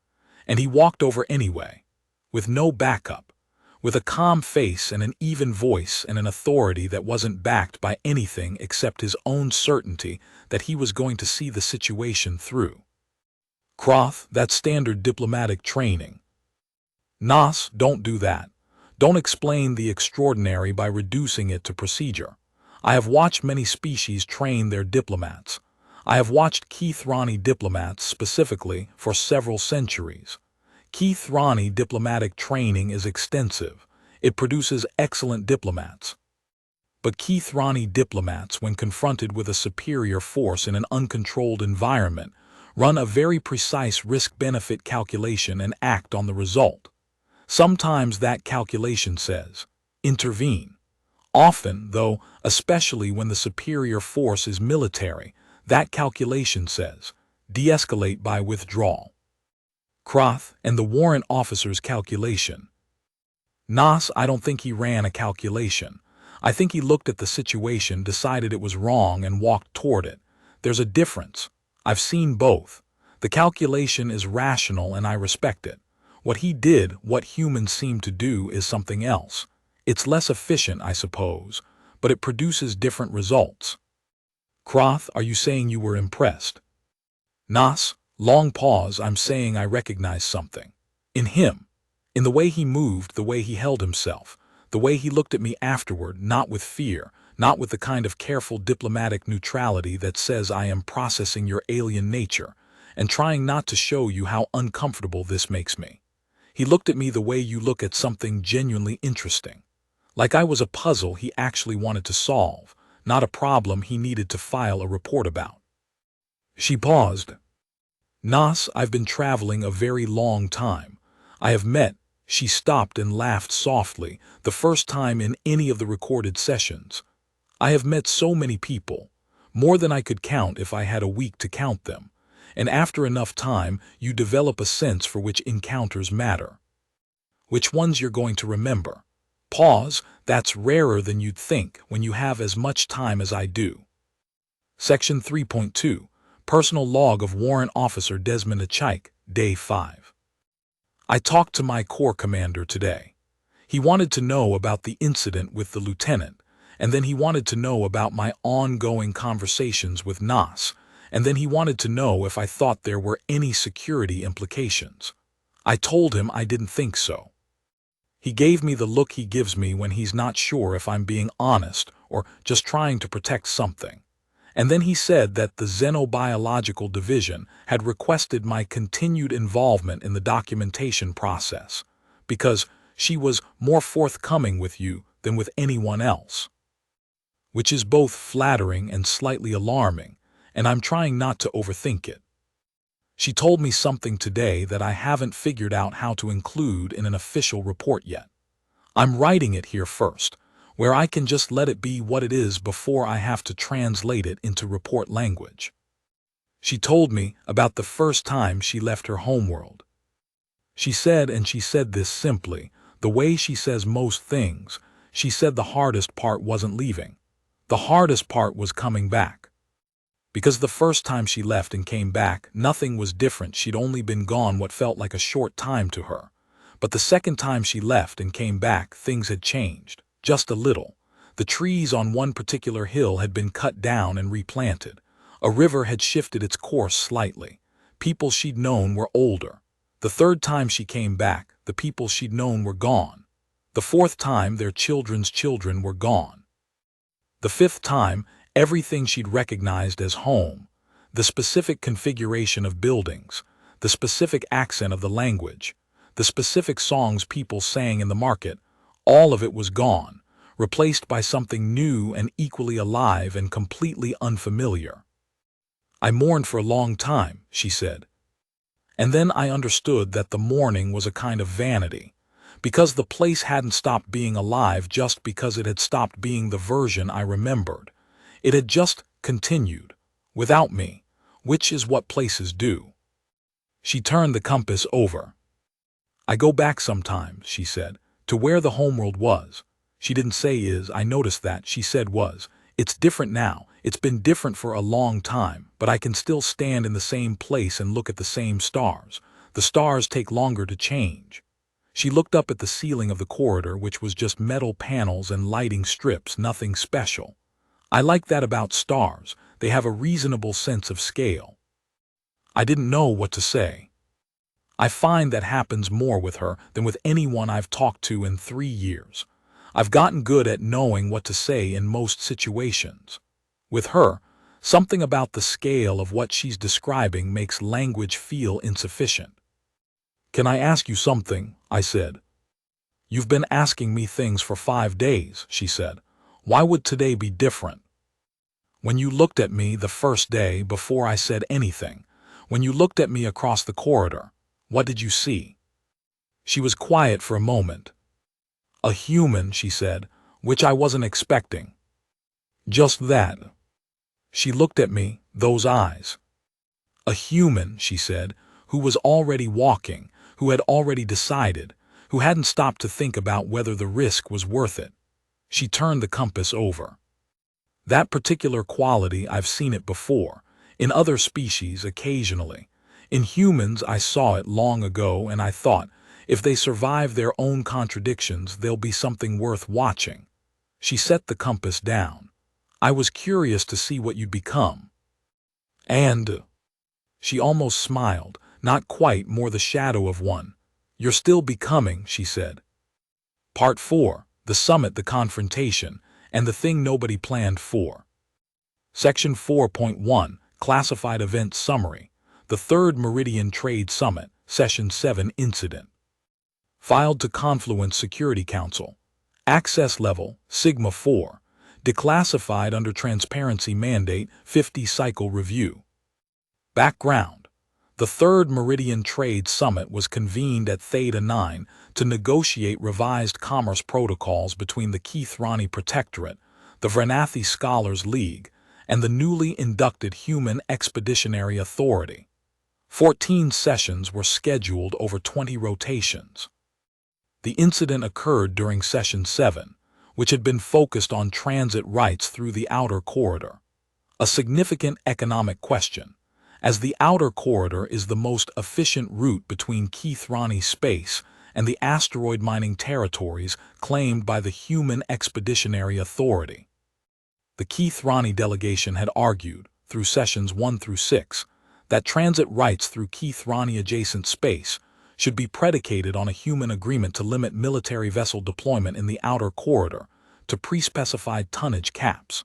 S1: And he walked over anyway, with no backup, with a calm face and an even voice and an authority that wasn't backed by anything except his own certainty that he was going to see the situation through. Croth, that's standard diplomatic training. Nas, don't do that. Don't explain the extraordinary by reducing it to procedure. I have watched many species train their diplomats. I have watched Keith-Rani diplomats specifically for several centuries. Keith-Rani diplomatic training is extensive. It produces excellent diplomats. But Keith-Rani diplomats, when confronted with a superior force in an uncontrolled environment, run a very precise risk-benefit calculation and act on the result. Sometimes that calculation says, intervene. Often, though, especially when the superior force is military, that calculation says, de-escalate by withdrawal. Croth, and the warrant officer's calculation. Nas, I don't think he ran a calculation. I think he looked at the situation, decided it was wrong, and walked toward it. There's a difference. I've seen both. The calculation is rational and I respect it. What he did, what humans seem to do, is something else. It's less efficient, I suppose, but it produces different results. Croth, are you saying you were impressed? Nas, long pause. I'm saying I recognize something. In him. In the way he moved, the way he held himself, the way he looked at me afterward, not with fear, not with the kind of careful diplomatic neutrality that says I am processing your alien nature and trying not to show you how uncomfortable this makes me. He looked at me the way you look at something genuinely interesting. Like I was a puzzle he actually wanted to solve, not a problem he needed to file a report about. She paused. Nas, I've been traveling a very long time. I have met, she stopped and laughed softly, the first time in any of the recorded sessions. I have met so many people, more than I could count if I had a week to count them, and after enough time you develop a sense for which encounters matter. Which ones you're going to remember. Pause, that's rarer than you'd think when you have as much time as I do. Section 3.2, Personal Log of Warrant Officer Desmond Achike, Day 5. I talked to my Corps commander today. He wanted to know about the incident with the lieutenant, and then he wanted to know about my ongoing conversations with Nas, and then he wanted to know if I thought there were any security implications. I told him I didn't think so. He gave me the look he gives me when he's not sure if I'm being honest or just trying to protect something. And then he said that the Xenobiological Division had requested my continued involvement in the documentation process because she was more forthcoming with you than with anyone else. Which is both flattering and slightly alarming, and I'm trying not to overthink it. She told me something today that I haven't figured out how to include in an official report yet. I'm writing it here first, where I can just let it be what it is before I have to translate it into report language. She told me about the first time she left her homeworld. She said, and she said this simply, the way she says most things, she said the hardest part wasn't leaving. The hardest part was coming back. Because the first time she left and came back, nothing was different. She'd only been gone what felt like a short time to her. But the second time she left and came back, things had changed, just a little. The trees on one particular hill had been cut down and replanted. A river had shifted its course slightly. People she'd known were older. The third time she came back, the people she'd known were gone. The fourth time, their children's children were gone. The fifth time, everything she'd recognized as home, the specific configuration of buildings, the specific accent of the language, the specific songs people sang in the market, all of it was gone, replaced by something new and equally alive and completely unfamiliar. I mourned for a long time, she said. And then I understood that the mourning was a kind of vanity, because the place hadn't stopped being alive just because it had stopped being the version I remembered. It had just continued, without me, which is what places do. She turned the compass over. I go back sometimes, she said, to where the homeworld was. She didn't say is, I noticed that, she said was. It's different now. It's been different for a long time, but I can still stand in the same place and look at the same stars. The stars take longer to change. She looked up at the ceiling of the corridor, which was just metal panels and lighting strips, nothing special. I like that about stars. They have a reasonable sense of scale. I didn't know what to say. I find that happens more with her than with anyone I've talked to in 3 years. I've gotten good at knowing what to say in most situations. With her, something about the scale of what she's describing makes language feel insufficient. Can I ask you something? I said. You've been asking me things for 5 days, she said. Why would today be different? When you looked at me the first day before I said anything, when you looked at me across the corridor, what did you see? She was quiet for a moment. A human, she said, which I wasn't expecting. Just that. She looked at me, those eyes. A human, she said, who was already walking, who had already decided, who hadn't stopped to think about whether the risk was worth it. She turned the compass over. That particular quality, I've seen it before, in other species occasionally. In humans, I saw it long ago, and I thought, if they survive their own contradictions, they'll be something worth watching. She set the compass down. I was curious to see what you'd become. And she almost smiled, not quite, more the shadow of one. You're still becoming, she said. Part 4. The Summit, the Confrontation, and the Thing Nobody Planned For. Section 4.1. Classified Event Summary. The Third Meridian Trade Summit, Session 7 Incident. Filed to Confluence Security Council. Access Level, Sigma 4. Declassified under Transparency Mandate, 50 Cycle Review. Background. The Third Meridian Trade Summit was convened at Theta 9 to negotiate revised commerce protocols between the Keith Rani Protectorate, the Vranathi Scholars League, and the newly inducted Human Expeditionary Authority. 14 sessions were scheduled over 20 rotations. The incident occurred during Session 7, which had been focused on transit rights through the outer corridor. A significant economic question, as the outer corridor is the most efficient route between Keith Rani space and the asteroid mining territories claimed by the Human Expeditionary Authority. The Keith Rani delegation had argued, through Sessions 1 through 6, that transit rights through Keith Rani adjacent space should be predicated on a human agreement to limit military vessel deployment in the outer corridor to pre-specified tonnage caps.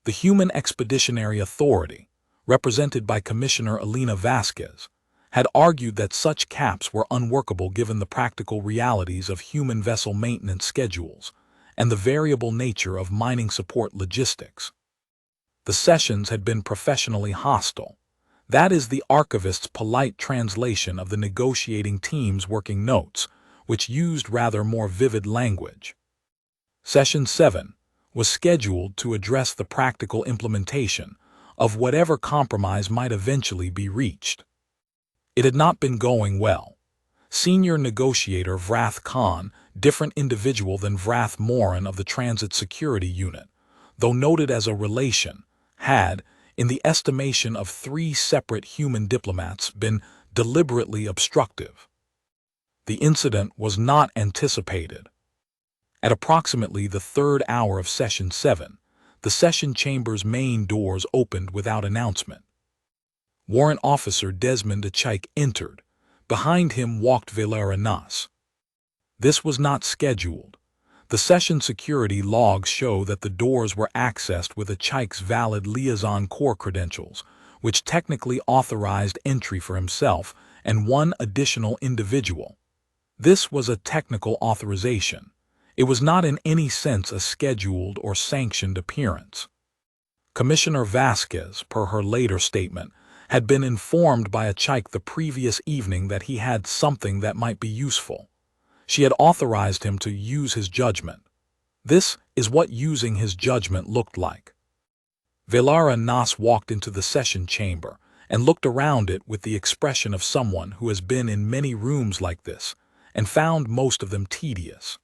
S1: The Human Expeditionary Authority, represented by Commissioner Elena Vasquez, had argued that such caps were unworkable given the practical realities of human vessel maintenance schedules and the variable nature of mining support logistics. The sessions had been professionally hostile. That is the archivist's polite translation of the negotiating team's working notes, which used rather more vivid language. Session 7 was scheduled to address the practical implementation of whatever compromise might eventually be reached. It had not been going well. Senior negotiator Vrath Khan, different individual than Vrath Morin of the Transit Security Unit, though noted as a relation, had, in the estimation of 3 separate human diplomats, been deliberately obstructive. The incident was not anticipated. At approximately the 3rd hour of Session 7, the session chamber's main doors opened without announcement. Warrant Officer Desmond Achaik entered. Behind him walked Valara Nas. This was not scheduled. The session security logs show that the doors were accessed with Achaik's valid liaison corps credentials, which technically authorized entry for himself and 1 additional individual. This was a technical authorization. It was not in any sense a scheduled or sanctioned appearance. Commissioner Vasquez, per her later statement, had been informed by Achaik the previous evening that he had something that might be useful. She had authorized him to use his judgment. This is what using his judgment looked like. Valara Nas walked into the session chamber and looked around it with the expression of someone who has been in many rooms like this and found most of them tedious.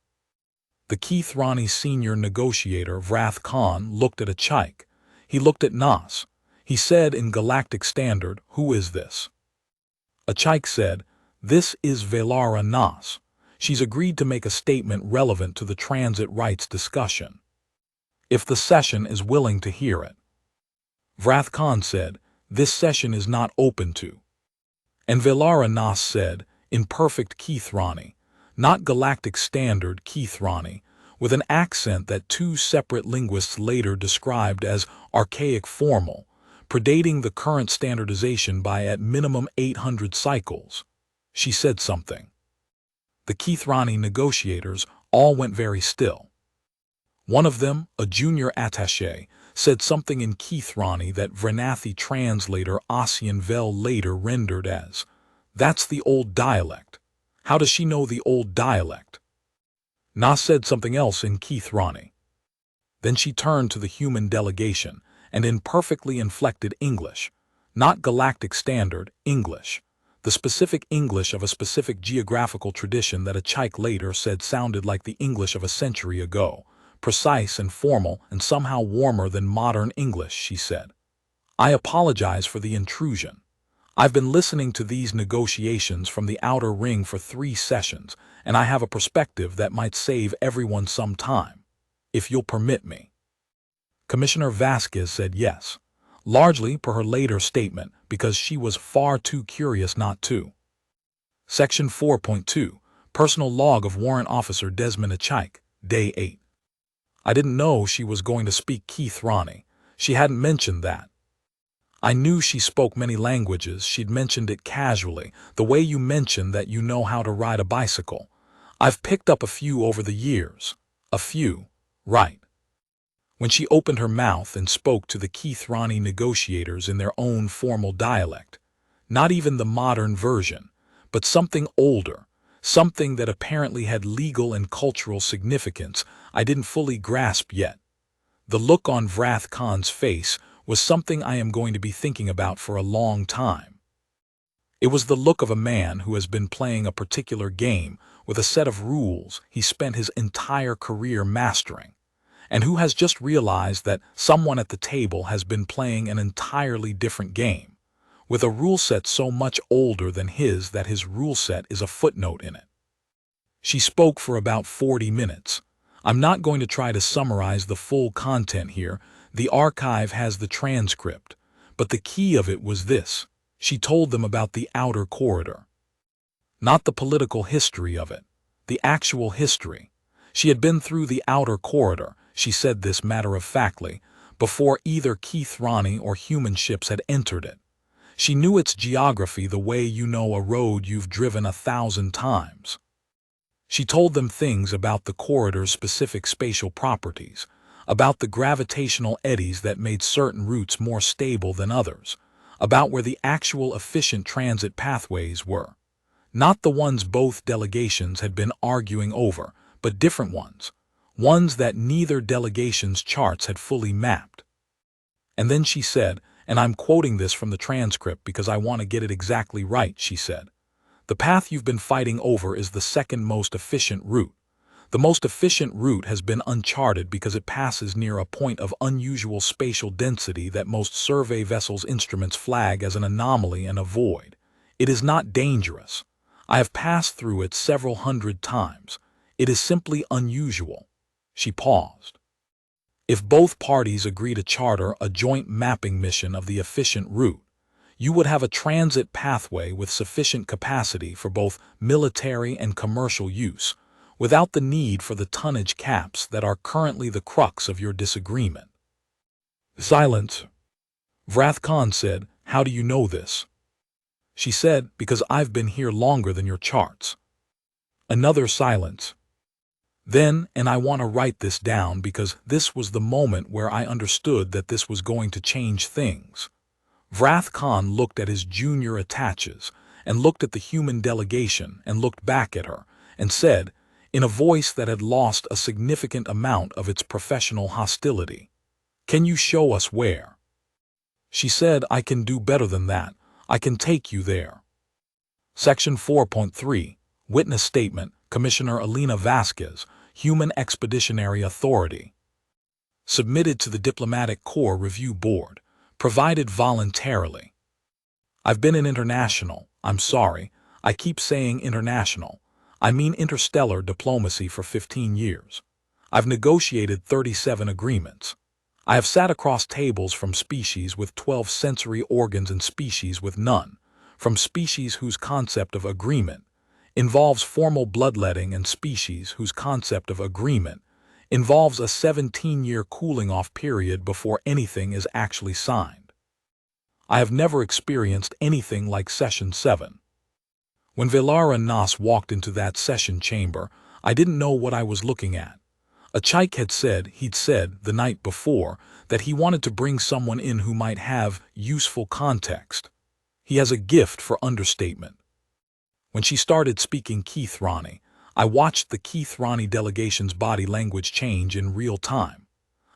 S1: The Keith Rani senior negotiator Vrath Khan looked at Achaik. He looked at Nas. He said in Galactic Standard, "Who is this?" Achaik said, "This is Valara Nas. She's agreed to make a statement relevant to the transit rights discussion, if the session is willing to hear it." Vrath Khan said, "This session is not open to." And Valara Nas said, in perfect Keith Rani, not Galactic Standard Keith Rani, with an accent that 2 separate linguists later described as archaic formal, predating the current standardization by at minimum 800 cycles. She said something. The Keith Rani negotiators all went very still. One of them, a junior attaché, said something in Keith Rani that Vranathi translator Ossian Vel later rendered as, "That's the old dialect. How does she know the old dialect?" Nas said something else in Keith Rani. Then she turned to the human delegation and in perfectly inflected English, not Galactic Standard English, the specific English of a specific geographical tradition that Achaik later said sounded like the English of a century ago, precise and formal and somehow warmer than modern English, she said. "I apologize for the intrusion. I've been listening to these negotiations from the outer ring for 3 sessions, and I have a perspective that might save everyone some time, if you'll permit me." Commissioner Vasquez said yes, largely per her later statement because she was far too curious not to. Section 4.2, Personal Log of Warrant Officer Desmond Achike, Day 8. I didn't know she was going to speak Keith Ronnie. She hadn't mentioned that. I knew she spoke many languages. She'd mentioned it casually, the way you mentioned that you know how to ride a bicycle. I've picked up a few over the years. A few, right. When she opened her mouth and spoke to the Keith Ronnie negotiators in their own formal dialect, not even the modern version, but something older, something that apparently had legal and cultural significance I didn't fully grasp yet. The look on Wrath Khan's face was something I am going to be thinking about for a long time. It was the look of a man who has been playing a particular game with a set of rules he spent his entire career mastering, and who has just realized that someone at the table has been playing an entirely different game, with a rule set so much older than his that his rule set is a footnote in it. She spoke for about 40 minutes. I'm not going to try to summarize the full content here. The archive has the transcript, but the key of it was this. She told them about the outer corridor. Not the political history of it, the actual history. She had been through the outer corridor, she said this matter-of-factly, before either Keith Ronnie or human ships had entered it. She knew its geography the way you know a road you've driven 1,000 times. She told them things about the corridor's specific spatial properties, about the gravitational eddies that made certain routes more stable than others, about where the actual efficient transit pathways were. Not the ones both delegations had been arguing over, but different ones that neither delegation's charts had fully mapped. And then she said, and I'm quoting this from the transcript because I want to get it exactly right, she said, "The path you've been fighting over is the second most efficient route. The most efficient route has been uncharted because it passes near a point of unusual spatial density that most survey vessels' instruments flag as an anomaly and avoid. It is not dangerous. I have passed through it several hundred times. It is simply unusual." She paused. If both parties agree to charter a joint mapping mission of the efficient route, you would have a transit pathway with sufficient capacity for both military and commercial use, without the need for the tonnage caps that are currently the crux of your disagreement. Silence. Wrath Khan said, "How do you know this?" She said, "Because I've been here longer than your charts." Another silence. Then, and I want to write this down because this was the moment where I understood that this was going to change things. Wrath Khan looked at his junior attaches and looked at the human delegation and looked back at her and said, in a voice that had lost a significant amount of its professional hostility, "Can you show us where?" She said, "I can do better than that. I can take you there." Section 4.3, Witness Statement, Commissioner Elena Vasquez, Human Expeditionary Authority. Submitted to the Diplomatic Corps Review Board. Provided voluntarily. I've been in international, I'm sorry, I keep saying international, I mean interstellar diplomacy for 15 years. I've negotiated 37 agreements. I have sat across tables from species with 12 sensory organs and species with none, from species whose concept of agreement involves formal bloodletting and species whose concept of agreement involves a 17-year cooling-off period before anything is actually signed. I have never experienced anything like Session 7. When Velara Nas walked into that session chamber, I didn't know what I was looking at. Achike had said, he'd said the night before, that he wanted to bring someone in who might have useful context. He has a gift for understatement. When she started speaking Keith Ronnie, I watched the Keith Ronnie delegation's body language change in real time.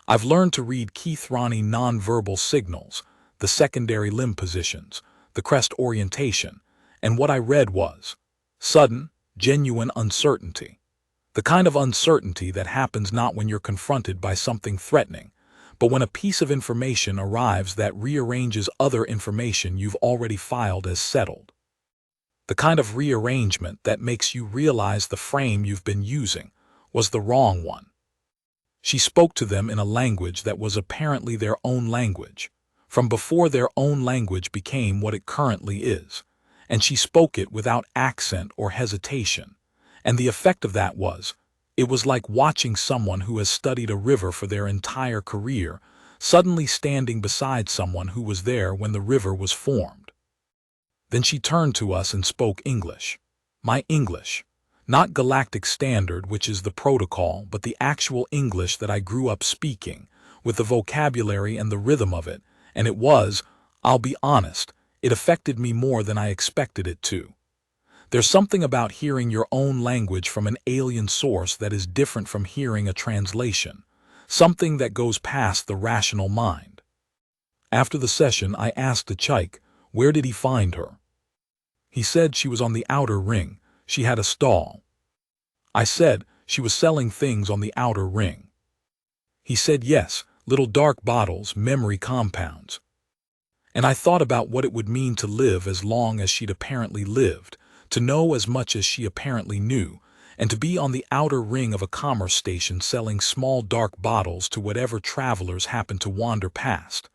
S1: I've learned to read Keith Ronnie nonverbal signals, the secondary limb positions, the crest orientation, and what I read was sudden, genuine uncertainty. The kind of uncertainty that happens not when you're confronted by something threatening, but when a piece of information arrives that rearranges other information you've already filed as settled. The kind of rearrangement that makes you realize the frame you've been using was the wrong one. She spoke to them in a language that was apparently their own language, from before their own language became what it currently is, and she spoke it without accent or hesitation. And the effect of that was, it was like watching someone who has studied a river for their entire career suddenly standing beside someone who was there when the river was formed. Then she turned to us and spoke English. My English. Not Galactic Standard, which is the protocol, but the actual English that I grew up speaking, with the vocabulary and the rhythm of it, and it was, I'll be honest, it affected me more than I expected it to. There's something about hearing your own language from an alien source that is different from hearing a translation, something that goes past the rational mind. After the session, I asked Achike, where did he find her? He said she was on the outer ring. She had a stall. I said she was selling things on the outer ring. He said yes, little dark bottles, memory compounds. And I thought about what it would mean to live as long as she'd apparently lived, to know as much as she apparently knew, and to be on the outer ring of a commerce station selling small dark bottles to whatever travelers happen to wander past.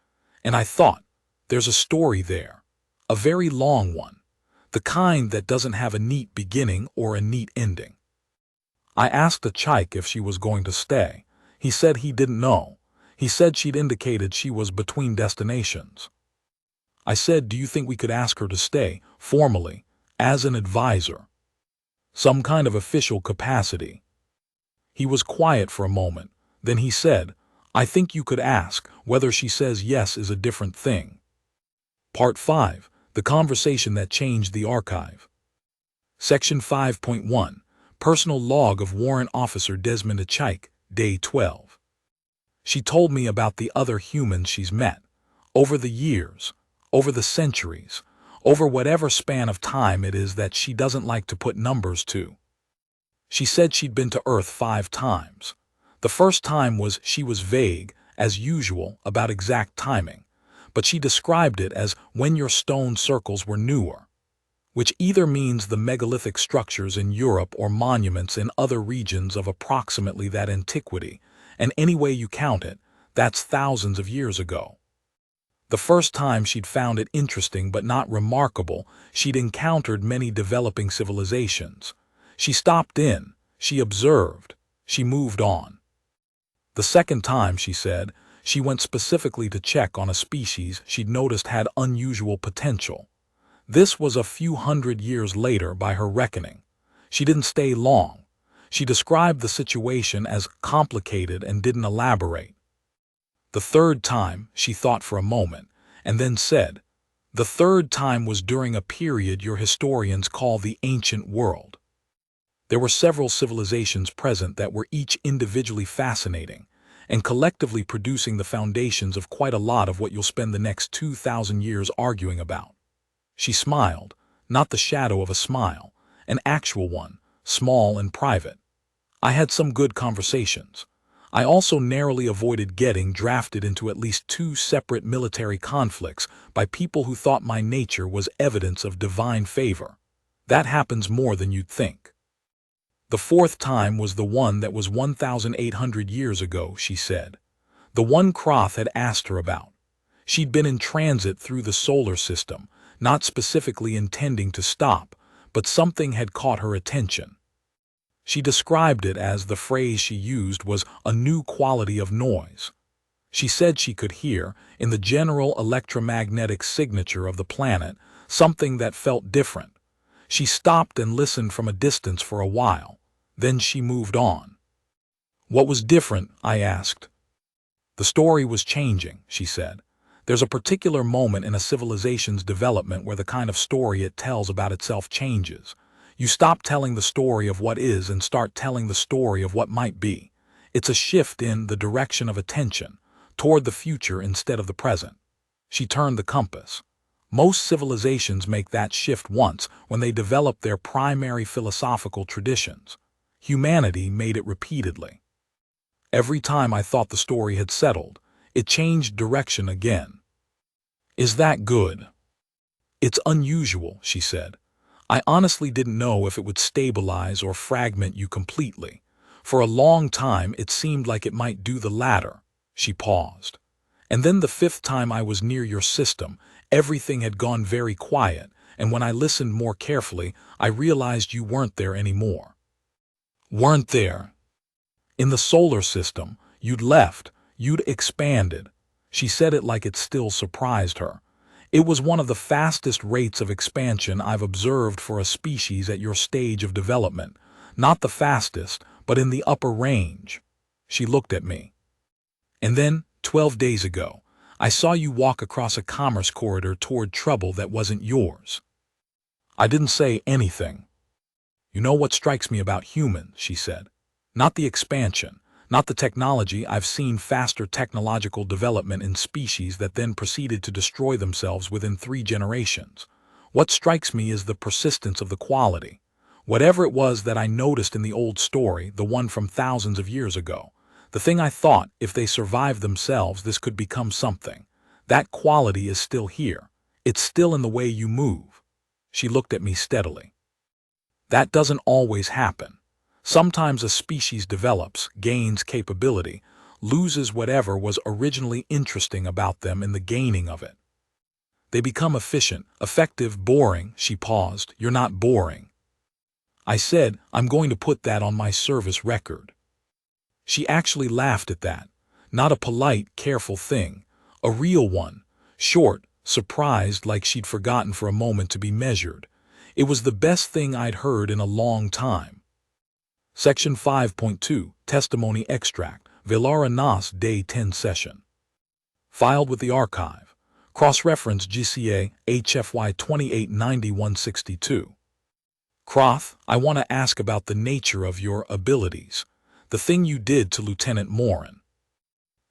S1: And I thought, there's a story there, a very long one, the kind that doesn't have a neat beginning or a neat ending. I asked Achike if she was going to stay. He said he didn't know. He said she'd indicated she was between destinations. I said, do you think we could ask her to stay, formally, as an advisor? Some kind of official capacity. He was quiet for a moment. Then he said, I think you could ask. Whether she says yes is a different thing. Part 5. The conversation that changed the archive. Section 5.1. Personal log of Warrant Officer Desmond Achike, Day 12. She told me about the other humans she's met, over the years, over the centuries, over whatever span of time it is that she doesn't like to put numbers to. She said she'd been to Earth 5 times. The first time she was vague, as usual, about exact timing, but she described it as when your stone circles were newer, which either means the megalithic structures in Europe or monuments in other regions of approximately that antiquity, and any way you count it, that's thousands of years ago. The first time she'd found it interesting but not remarkable, she'd encountered many developing civilizations. She stopped in, she observed, she moved on. The second time, she said, she went specifically to check on a species she'd noticed had unusual potential. This was a few hundred years later by her reckoning. She didn't stay long. She described the situation as complicated and didn't elaborate. The third time, she thought for a moment, and then said, the third time was during a period your historians call the ancient world. There were several civilizations present that were each individually fascinating, and collectively producing the foundations of quite a lot of what you'll spend the next 2,000 years arguing about. She smiled, not the shadow of a smile, an actual one, small and private. I had some good conversations. I also narrowly avoided getting drafted into at least 2 separate military conflicts by people who thought my nature was evidence of divine favor. That happens more than you'd think. The fourth time was the one that was 1,800 years ago, she said. The one Kroth had asked her about. She'd been in transit through the solar system, not specifically intending to stop, but something had caught her attention. She described it as the phrase she used was a new quality of noise. She said she could hear, in the general electromagnetic signature of the planet, something that felt different. She stopped and listened from a distance for a while. Then she moved on. What was different? I asked. The story was changing, she said. There's a particular moment in a civilization's development where the kind of story it tells about itself changes. You stop telling the story of what is and start telling the story of what might be. It's a shift in the direction of attention, toward the future instead of the present. She turned the compass. Most civilizations make that shift once when they develop their primary philosophical traditions. Humanity made it repeatedly. Every time I thought the story had settled, it changed direction again. Is that good? It's unusual, she said. I honestly didn't know if it would stabilize or fragment you completely. For a long time it seemed like it might do the latter. She paused. And then the 5th time I was near your system, everything had gone very quiet, and when I listened more carefully, I realized you weren't there anymore. Weren't there? In the solar system, you'd left, you'd expanded. She said it like it still surprised her. It was one of the fastest rates of expansion I've observed for a species at your stage of development. Not the fastest, but in the upper range. She looked at me. And then, 12 days ago, I saw you walk across a commerce corridor toward trouble that wasn't yours. I didn't say anything. You know what strikes me about humans, she said. Not the expansion, not the technology. I've seen faster technological development in species that then proceeded to destroy themselves within 3 generations. What strikes me is the persistence of the quality. Whatever it was that I noticed in the old story, the one from thousands of years ago, the thing I thought, if they survived themselves, this could become something. That quality is still here. It's still in the way you move. She looked at me steadily. That doesn't always happen. Sometimes a species develops, gains capability, loses whatever was originally interesting about them in the gaining of it. They become efficient, effective, boring. She paused. You're not boring. I said, I'm going to put that on my service record. She actually laughed at that. Not a polite, careful thing. A real one. Short, surprised, like she'd forgotten for a moment to be measured. It was the best thing I'd heard in a long time. Section 5.2, Testimony Extract, Velara Nas Day 10 Session. Filed with the Archive. Cross-reference GCA, HFY 289162. Croth, I want to ask about the nature of your abilities. The thing you did to Lieutenant Morin.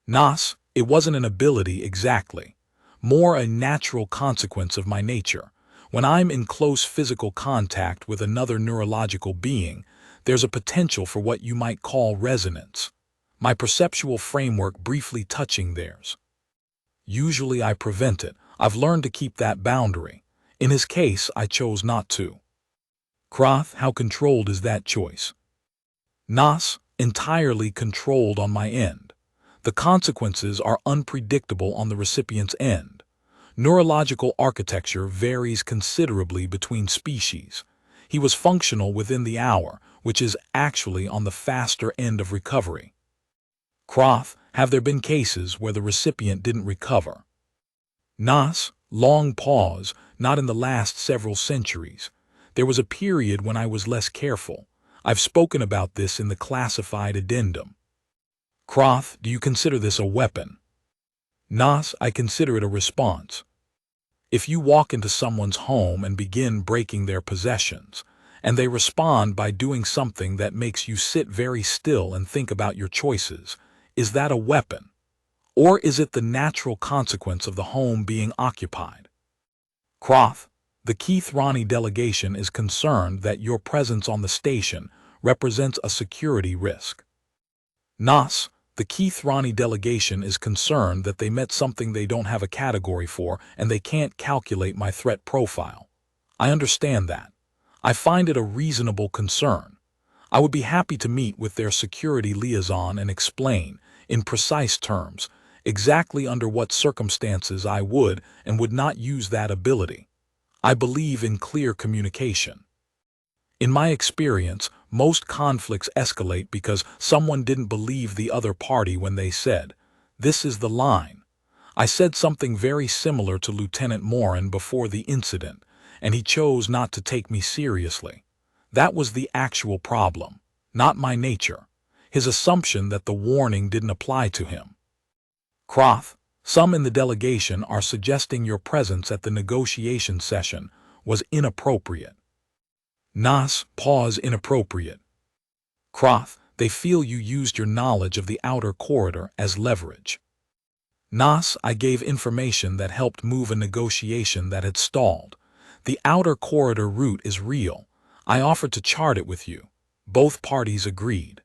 S1: Nas, it wasn't an ability exactly. More a natural consequence of my nature. When I'm in close physical contact with another neurological being, there's a potential for what you might call resonance. My perceptual framework briefly touching theirs. Usually I prevent it. I've learned to keep that boundary. In his case, I chose not to. Croth, how controlled is that choice? Nas, entirely controlled on my end. The consequences are unpredictable on the recipient's end. Neurological architecture varies considerably between species. He was functional within the hour, which is actually on the faster end of recovery. Croth, have there been cases where the recipient didn't recover? Nas, long pause, not in the last several centuries. There was a period when I was less careful. I've spoken about this in the classified addendum. Croth, do you consider this a weapon? Nas, I consider it a response. If you walk into someone's home and begin breaking their possessions, and they respond by doing something that makes you sit very still and think about your choices, is that a weapon? Or is it the natural consequence of the home being occupied? Croth, the Keith Ronnie delegation is concerned that your presence on the station represents a security risk. Nas, the Keith Ronnie delegation is concerned that they met something they don't have a category for and they can't calculate my threat profile. I understand that. I find it a reasonable concern. I would be happy to meet with their security liaison and explain, in precise terms, exactly under what circumstances I would and would not use that ability. I believe in clear communication. In my experience, most conflicts escalate because someone didn't believe the other party when they said, "This is the line." I said something very similar to Lieutenant Morin before the incident, and he chose not to take me seriously. That was the actual problem, not my nature. His assumption that the warning didn't apply to him. Croth, some in the delegation are suggesting your presence at the negotiation session was inappropriate. Nas, pause, inappropriate. Croth, they feel you used your knowledge of the outer corridor as leverage. Nas, I gave information that helped move a negotiation that had stalled. The outer corridor route is real. I offered to chart it with you. Both parties agreed.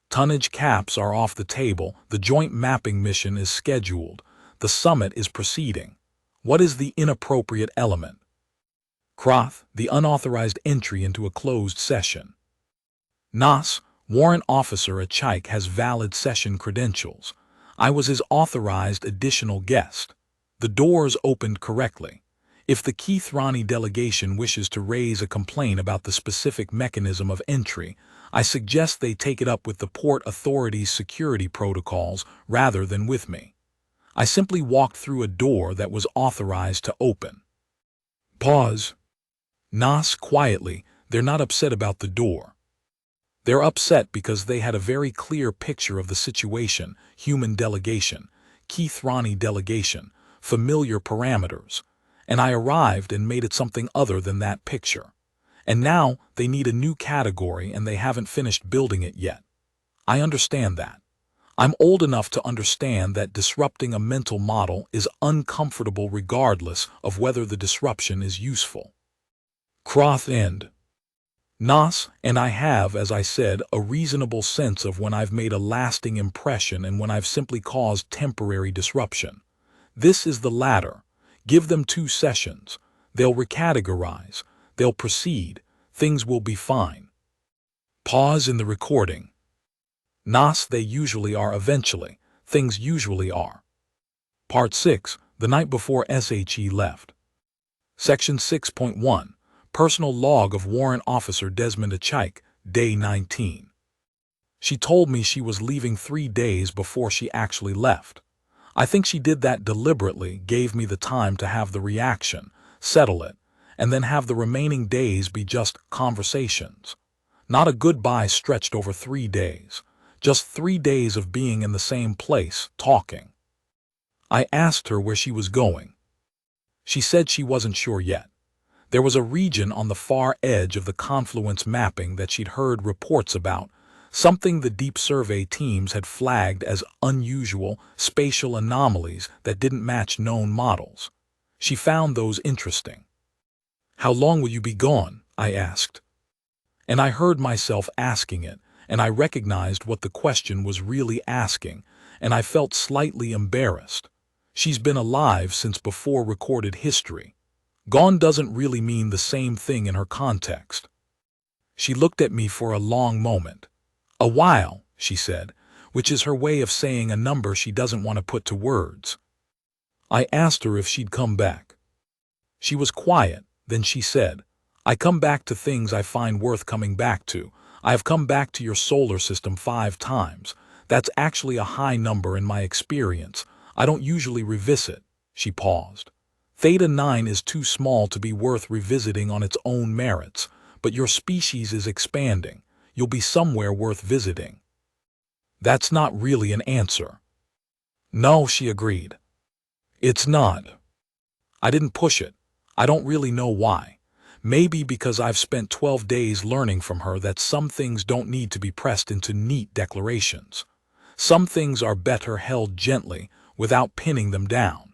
S1: Tonnage caps are off the table. The joint mapping mission is scheduled. The summit is proceeding. What is the inappropriate element? Croth, the unauthorized entry into a closed session. Nas, warrant officer at Chike has valid session credentials. I was his authorized additional guest. The doors opened correctly. If the Keith-Rani delegation wishes to raise a complaint about the specific mechanism of entry, I suggest they take it up with the Port Authority's security protocols rather than with me. I simply walked through a door that was authorized to open. Pause. Nas, quietly, they're not upset about the door. They're upset because they had a very clear picture of the situation, human delegation, Keith-Rani delegation, familiar parameters, and I arrived and made it something other than that picture. And now they need a new category and they haven't finished building it yet. I understand that. I'm old enough to understand that disrupting a mental model is uncomfortable regardless of whether the disruption is useful. Croth end. Nas and I have, as I said, a reasonable sense of when I've made a lasting impression and when I've simply caused temporary disruption. This is the latter. Give them 2 sessions. They'll recategorize. They'll proceed. Things will be fine. Pause in the recording. Nas, they usually are eventually. Things usually are. Part 6, the night before SHE left. Section 6.1, Personal Log of Warrant Officer Desmond Achike, Day 19. She told me she was leaving 3 days before she actually left. I think she did that deliberately, gave me the time to have the reaction, settle it, and then have the remaining days be just conversations. Not a goodbye stretched over 3 days. Just 3 days of being in the same place, talking. I asked her where she was going. She said she wasn't sure yet. There was a region on the far edge of the confluence mapping that she'd heard reports about, something the deep survey teams had flagged as unusual spatial anomalies that didn't match known models. She found those interesting. "How long will you be gone?" I asked. And I heard myself asking it, and I recognized what the question was really asking, and I felt slightly embarrassed. She's been alive since before recorded history. Gone doesn't really mean the same thing in her context. She looked at me for a long moment. "A while," she said, which is her way of saying a number she doesn't want to put to words. I asked her if she'd come back. She was quiet, then she said, "I come back to things I find worth coming back to. I have come back to your solar system 5 times. That's actually a high number in my experience. I don't usually revisit." She paused. "Theta 9 is too small to be worth revisiting on its own merits, but your species is expanding. You'll be somewhere worth visiting." That's not really an answer. "No," she agreed. "It's not." I didn't push it. I don't really know why. Maybe because I've spent 12 days learning from her that some things don't need to be pressed into neat declarations. Some things are better held gently without pinning them down.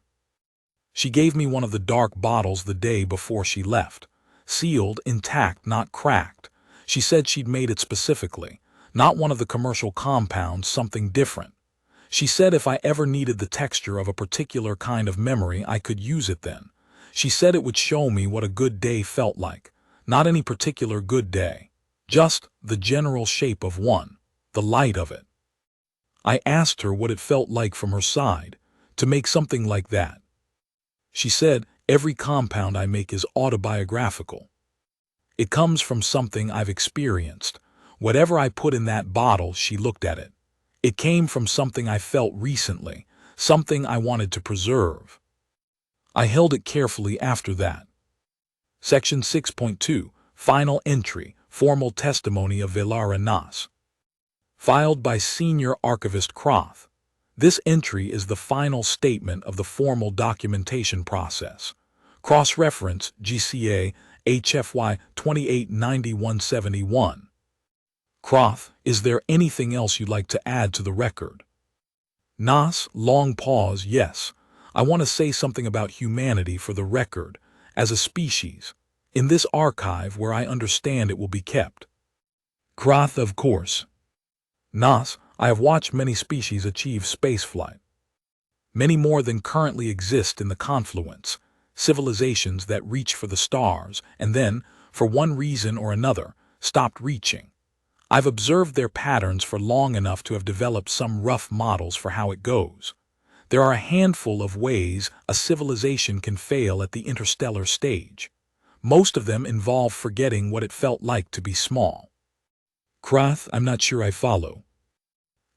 S1: She gave me one of the dark bottles the day before she left. Sealed, intact, not cracked. She said she'd made it specifically. Not one of the commercial compounds, something different. She said if I ever needed the texture of a particular kind of memory, I could use it then. She said it would show me what a good day felt like. Not any particular good day. Just the general shape of one. The light of it. I asked her what it felt like from her side, to make something like that. She said, "Every compound I make is autobiographical. It comes from something I've experienced. Whatever I put in that bottle," she looked at it. "It came from something I felt recently, something I wanted to preserve." I held it carefully after that. Section 6.2, Final Entry, Formal Testimony of Velara Nas. Filed by Senior Archivist Croth. This entry is the final statement of the formal documentation process. Cross-reference GCA HFY 289171. Croth, is there anything else you'd like to add to the record? Nas, long pause, yes. I want to say something about humanity for the record, as a species, in this archive where I understand it will be kept. Croth, of course. Nas, I have watched many species achieve spaceflight. Many more than currently exist in the confluence, civilizations that reach for the stars and then, for one reason or another, stopped reaching. I've observed their patterns for long enough to have developed some rough models for how it goes. There are a handful of ways a civilization can fail at the interstellar stage. Most of them involve forgetting what it felt like to be small. Krath, I'm not sure I follow.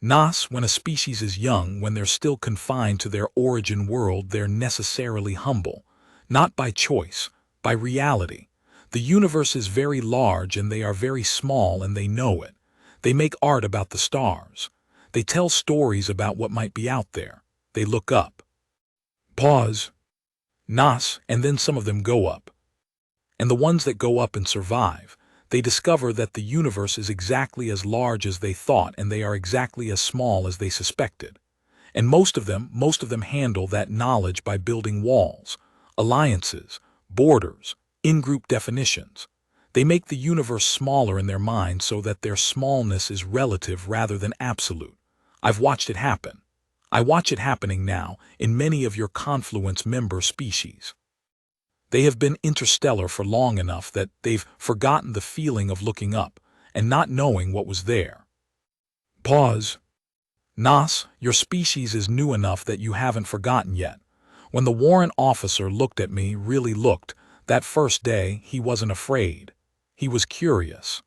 S1: Nas, when a species is young, when they're still confined to their origin world, they're necessarily humble. Not by choice, by reality. The universe is very large and they are very small and they know it. They make art about the stars. They tell stories about what might be out there. They look up. Pause. Nas, and then some of them go up. And the ones that go up and survive, they discover that the universe is exactly as large as they thought and they are exactly as small as they suspected. And most of them handle that knowledge by building walls, alliances, borders, in-group definitions. They make the universe smaller in their minds so that their smallness is relative rather than absolute. I've watched it happen. I watch it happening now in many of your Confluence member species. They have been interstellar for long enough that they've forgotten the feeling of looking up and not knowing what was there. Pause. Nas, your species is new enough that you haven't forgotten yet. When the warrant officer looked at me, really looked, that first day, he wasn't afraid. He was curious.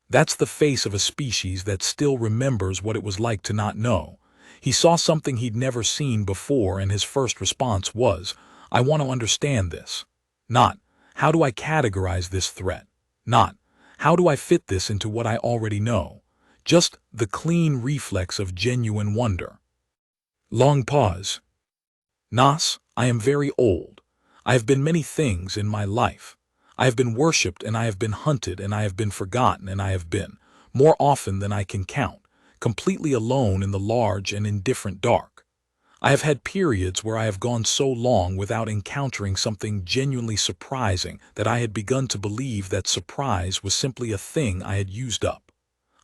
S1: That's the face of a species that still remembers what it was like to not know. He saw something he'd never seen before and his first response was, I want to understand this. Not, how do I categorize this threat? Not, how do I fit this into what I already know? Just the clean reflex of genuine wonder. Long pause. Nas, I am very old. I have been many things in my life. I have been worshipped and I have been hunted and I have been forgotten and I have been, more often than I can count, completely alone in the large and indifferent dark. I have had periods where I have gone so long without encountering something genuinely surprising that I had begun to believe that surprise was simply a thing I had used up,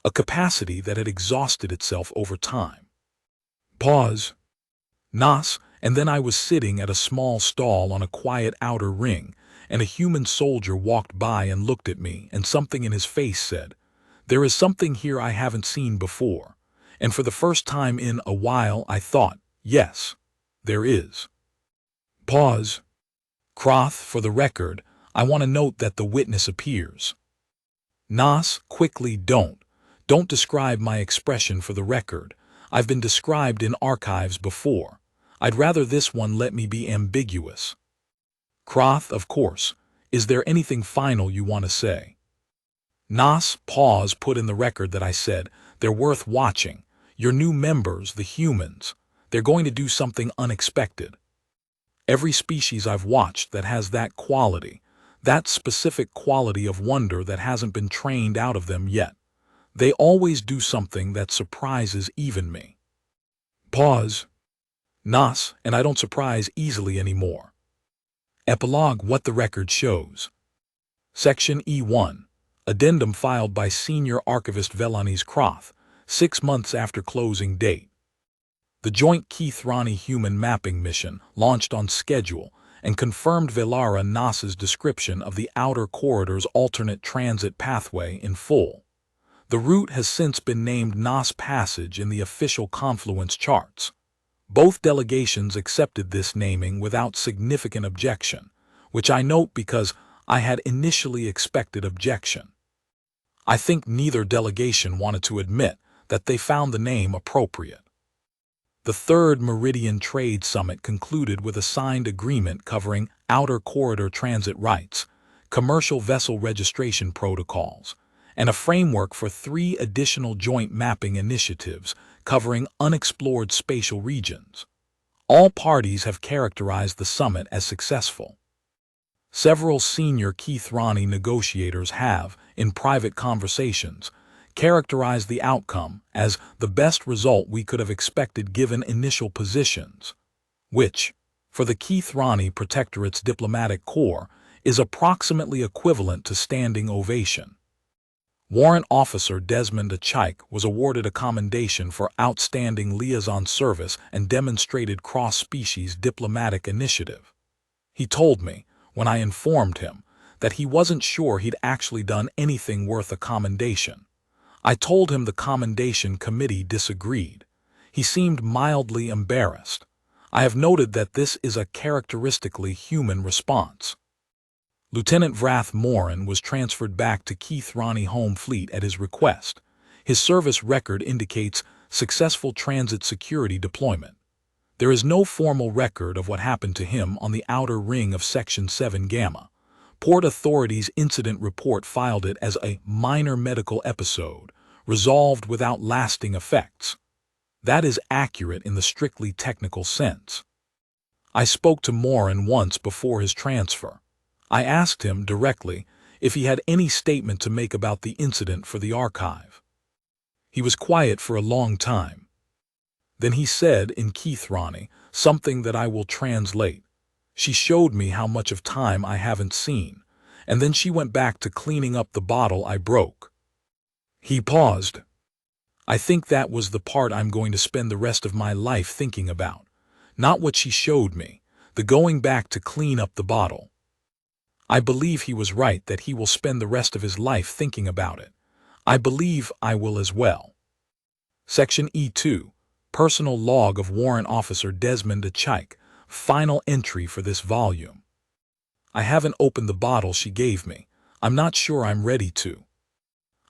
S1: a capacity that had exhausted itself over time. Pause. Nas, and then I was sitting at a small stall on a quiet outer ring, and a human soldier walked by and looked at me, and something in his face said, there is something here I haven't seen before. And for the first time in a while I thought, yes, there is. Pause. Krath, for the record, I want to note that the witness appears. Nas, quickly don't describe my expression for the record. I've been described in archives before. I'd rather this one let me be ambiguous. Krath, of course. Is there anything final you want to say? Nas, pause, put in the record that I said, they're worth watching. Your new members, the humans, they're going to do something unexpected. Every species I've watched that has that quality, that specific quality of wonder that hasn't been trained out of them yet, they always do something that surprises even me. Pause. Nas, and I don't surprise easily anymore. Epilogue, what the record shows. Section E1. Addendum filed by Senior Archivist Velanis Krath, 6 months after closing date. The joint Keith-Rani human mapping mission launched on schedule and confirmed Velara Nas's description of the outer corridor's alternate transit pathway in full. The route has since been named Nas Passage in the official Confluence charts. Both delegations accepted this naming without significant objection, which I note because I had initially expected objection. I think neither delegation wanted to admit that they found the name appropriate. The Third Meridian Trade Summit concluded with a signed agreement covering outer corridor transit rights, commercial vessel registration protocols, and a framework for 3 additional joint mapping initiatives covering unexplored spatial regions. All parties have characterized the summit as successful. Several senior Keith-Rani negotiators have, in private conversations, characterized the outcome as the best result we could have expected given initial positions, which, for the Keith-Rani Protectorate's diplomatic corps, is approximately equivalent to standing ovation. Warrant Officer Desmond Achaik was awarded a commendation for outstanding liaison service and demonstrated cross-species diplomatic initiative. He told me, when I informed him, that he wasn't sure he'd actually done anything worth a commendation. I told him the commendation committee disagreed. He seemed mildly embarrassed. I have noted that this is a characteristically human response. Lieutenant Vrath Morin was transferred back to Keith Ronnie Home Fleet at his request. His service record indicates successful transit security deployment. There is no formal record of what happened to him on the outer ring of Section 7 Gamma. Port Authority's incident report filed it as a minor medical episode, resolved without lasting effects. That is accurate in the strictly technical sense. I spoke to Morin once before his transfer. I asked him directly if he had any statement to make about the incident for the archive. He was quiet for a long time. Then he said in Keith Ronnie something that I will translate. She showed me how much of time I haven't seen, and then she went back to cleaning up the bottle I broke. He paused. I think that was the part I'm going to spend the rest of my life thinking about. Not what she showed me, the going back to clean up the bottle. I believe he was right that he will spend the rest of his life thinking about it. I believe I will as well. Section E2. Personal Log of Warrant Officer Desmond Achike. Final entry for this volume. I haven't opened the bottle she gave me. I'm not sure I'm ready to.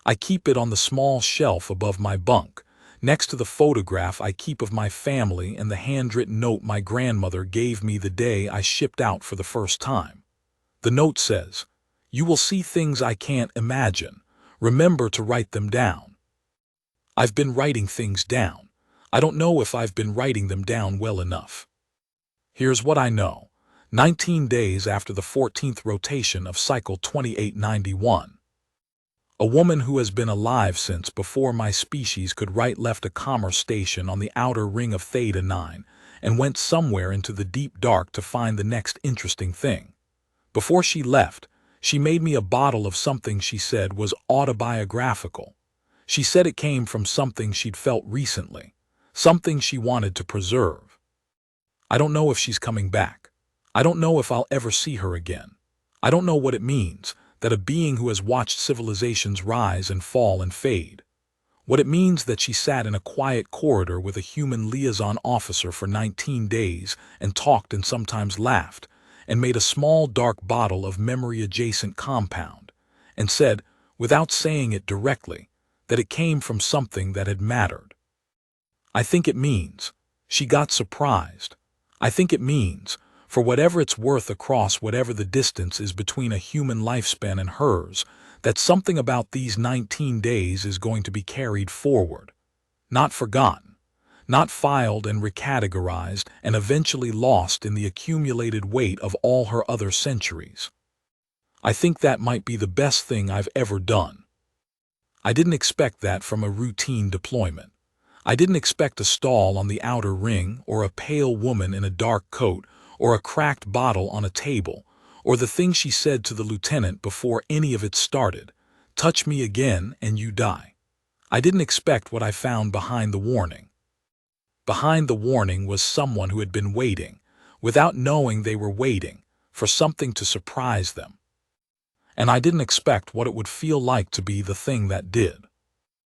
S1: I keep it on the small shelf above my bunk, next to the photograph I keep of my family and the handwritten note my grandmother gave me the day I shipped out for the first time. The note says, "You will see things I can't imagine. Remember to write them down." I've been writing things down. I don't know if I've been writing them down well enough. Here's what I know. 19 days after the 14th rotation of Cycle 2891. A woman who has been alive since before my species could write left a commerce station on the outer ring of Theta 9 and went somewhere into the deep dark to find the next interesting thing. Before she left, she made me a bottle of something she said was autobiographical. She said it came from something she'd felt recently, something she wanted to preserve. I don't know if she's coming back. I don't know if I'll ever see her again. I don't know what it means, that a being who has watched civilizations rise and fall and fade. What it means that she sat in a quiet corridor with a human liaison officer for 19 days and talked and sometimes laughed, and made a small dark bottle of memory-adjacent compound, and said, without saying it directly, that it came from something that had mattered. I think it means she got surprised. I think it means, for whatever it's worth across whatever the distance is between a human lifespan and hers, that something about these 19 days is going to be carried forward, not forgotten, not filed and recategorized and eventually lost in the accumulated weight of all her other centuries. I think that might be the best thing I've ever done. I didn't expect that from a routine deployment. I didn't expect a stall on the outer ring, or a pale woman in a dark coat, or a cracked bottle on a table, or the thing she said to the lieutenant before any of it started, "Touch me again and you die." I didn't expect what I found behind the warning. Behind the warning was someone who had been waiting, without knowing they were waiting, for something to surprise them. And I didn't expect what it would feel like to be the thing that did.